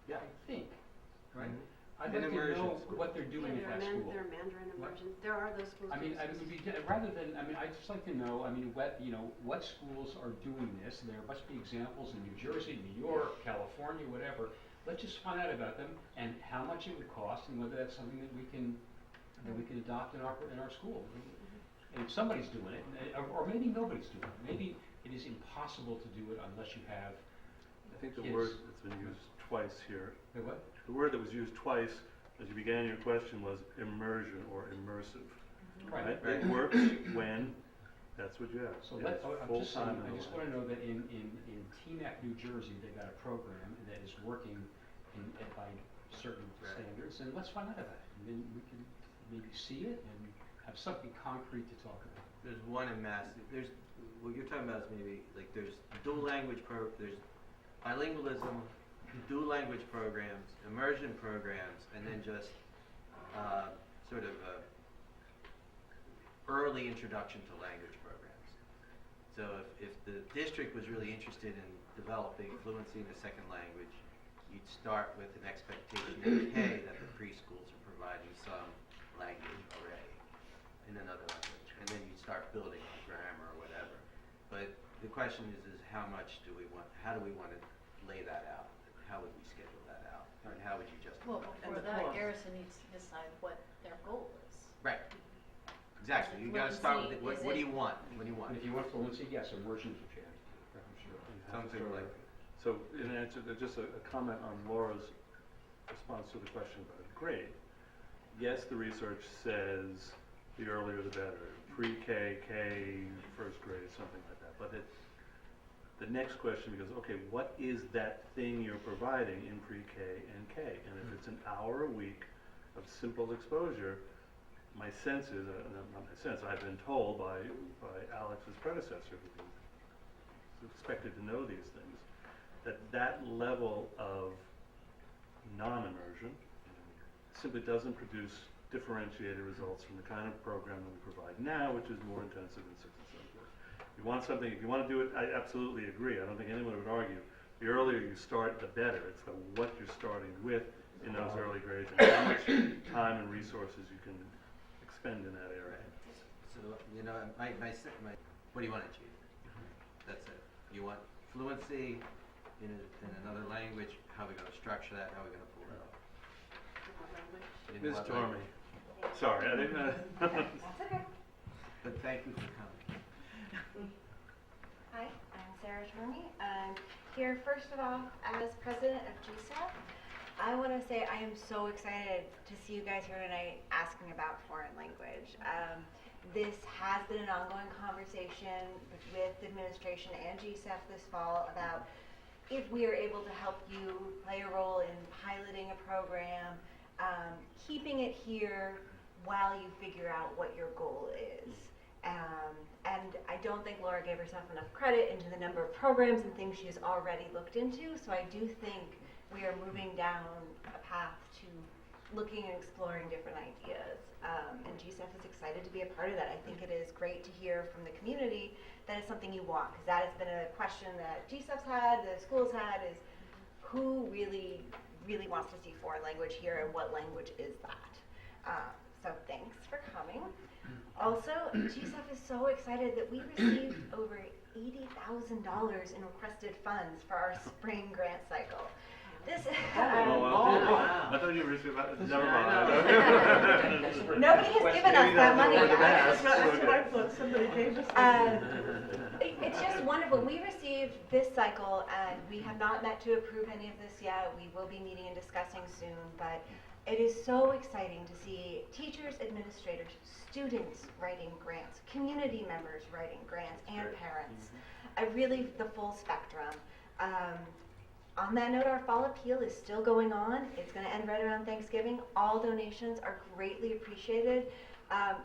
Yeah. I think, right? I'd An like to immersion know school. what they're doing at that school. There are Mandarin What? immersion. There are those schools. I mean, I'd just like to know, what schools are doing this. There must be examples in New Jersey, New York, California, whatever. Let's just find out about them and how much it would cost and whether that's something that we can adopt in our school. And if somebody's doing it, or maybe nobody's doing it. Maybe it is impossible to do it unless you have I think the kids. word that's been used twice here, Wait, what? the word that was used twice as you began your question was immersion or immersive. Right. It works when that's what you have. So It's I'm just full-time saying, I in just the want to know that in Teaneck, New Jersey, they've got a program that is working by certain standards, and let's find out about it. And then we can maybe see it and have something concrete to talk about. There's one in Mass. What you're talking about is maybe like there's dual language there's bilingualism, dual language programs, immersion programs, and then just sort of early introduction to language programs. So if the district was really interested in developing fluency in a second language, you'd start with an expectation in K that the preschools are providing some language already in another language, and then you'd start building on grammar or whatever. But the question is how much do we want, how do we want to lay that out? How would we schedule that out? And how would you justify Well, And before the that, cost. Garrison needs to decide what their goal is. Right. Exactly. You got to start with it. What do you want? What do you want? And if you want fluency, yes, immersion's what you have to do, I'm sure. Something like So in answer to just a comment on Laura's response to the question about grade. Yes, the research says the earlier the better, pre-K, K, first grade, something like that. But the next question becomes, okay, what is that thing you're providing in pre-K and K? And if it's an hour a week of simple exposure, my sense is, not my sense, I've been told by Alex's predecessor, who expected to know these things, that level of non-immersion simply doesn't produce differentiated results from the kind of program that we provide now, which is more intensive in 6th and 7th grade. You want something, if you want to do it, I absolutely agree. I don't think anyone would argue. The earlier you start, the better. It's the what you're starting with in those early grades and how much time and resources you can expend in that area. So, you know, what do you want to achieve? That's it. You want fluency in another language. How are we going to structure that? How are we going to pull that off? In Ms. what Tormey. language? Sorry, I didn't. That's okay. But thank you for coming. Hi, I'm Sarah Tormey. I'm here first of all as president of GSAP. I want to say I am so excited to see you guys here tonight asking about foreign language. This has been an ongoing conversation with the administration and GSAP this fall about if we are able to help you play a role in piloting a program, keeping it here while you figure out what your goal is. And I don't think Laura gave herself enough credit into the number of programs and things she has already looked into, so I do think we are moving down a path to looking and exploring different ideas. And GSAF is excited to be a part of that. I think it is great to hear from the community that it's something you want, because that has been a question that GSAF's had, the schools had, is who really wants to see foreign language here and what language is that? So thanks for coming. Also, GSAF is so excited that we received over $80,000 in requested funds for our spring grant cycle. This Oh, wow. I thought you were about never mind. nobody has given us that money yet. That's what I thought somebody gave us. It's just wonderful. We received this cycle, and we have not met to approve any of this yet. We will be meeting and discussing soon, but it is so exciting to see teachers, administrators, students writing grants, community members writing grants, and parents. Really, the full spectrum. On that note, our fall appeal is still going on. It's going to end right around Thanksgiving. All donations are greatly appreciated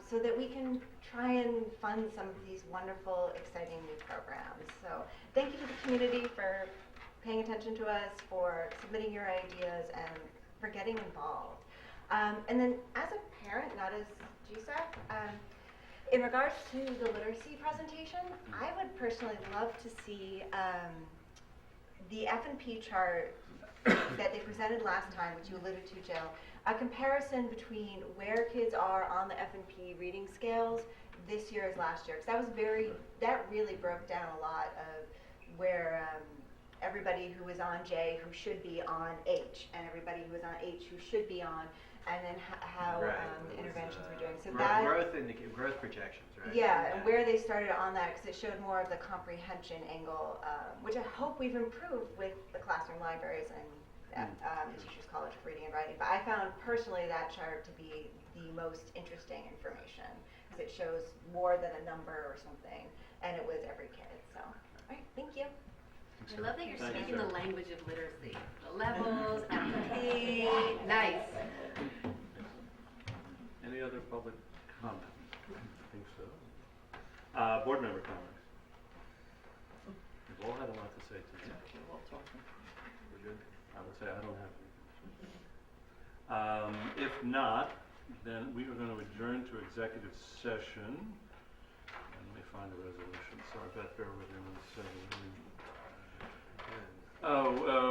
so that we can try and fund some of these wonderful, exciting new programs. So thank you to the community for paying attention to us, for submitting your ideas, and for getting involved. And then as a parent, not as GSAC, in regards to the literacy presentation, I would personally love to see the F&P chart that they presented last time, which you alluded to, Jill, a comparison between where kids are on the F&P reading scales this year as last year. Because that really broke down a lot of where everybody who was on J who should be on H, and everybody who was on H who should be on, and then how the interventions were doing. So that growth projections, right? Yeah, and where they started on that, because it showed more of the comprehension angle, which I hope we've improved with the classroom libraries and the Teachers College of Reading and Writing. But I found personally that chart to be the most interesting information, because it shows more than a number or something, and it was every kid. So, all right, thank you. I love that you're Thank you, speaking the Sarah. language of literacy. The levels, applique, nice. Any other public comment? I think so. Board member comments. We've all had a lot to say tonight. would say I don't have anything. If not, then we are going to adjourn to executive session. And let me find the resolution. Sorry, Beth, bear with me 1 second.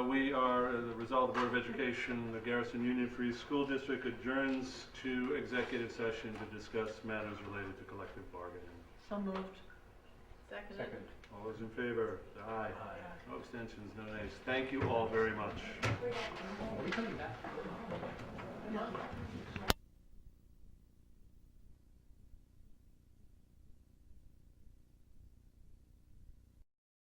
We are, the result of the Board of Education, the Garrison Union Free School District adjourns to executive session to discuss matters related to collective bargaining. So moved. Second. All those in favor? Aye. No abstentions, no nays. Thank you all very much. Are we coming back? Yeah.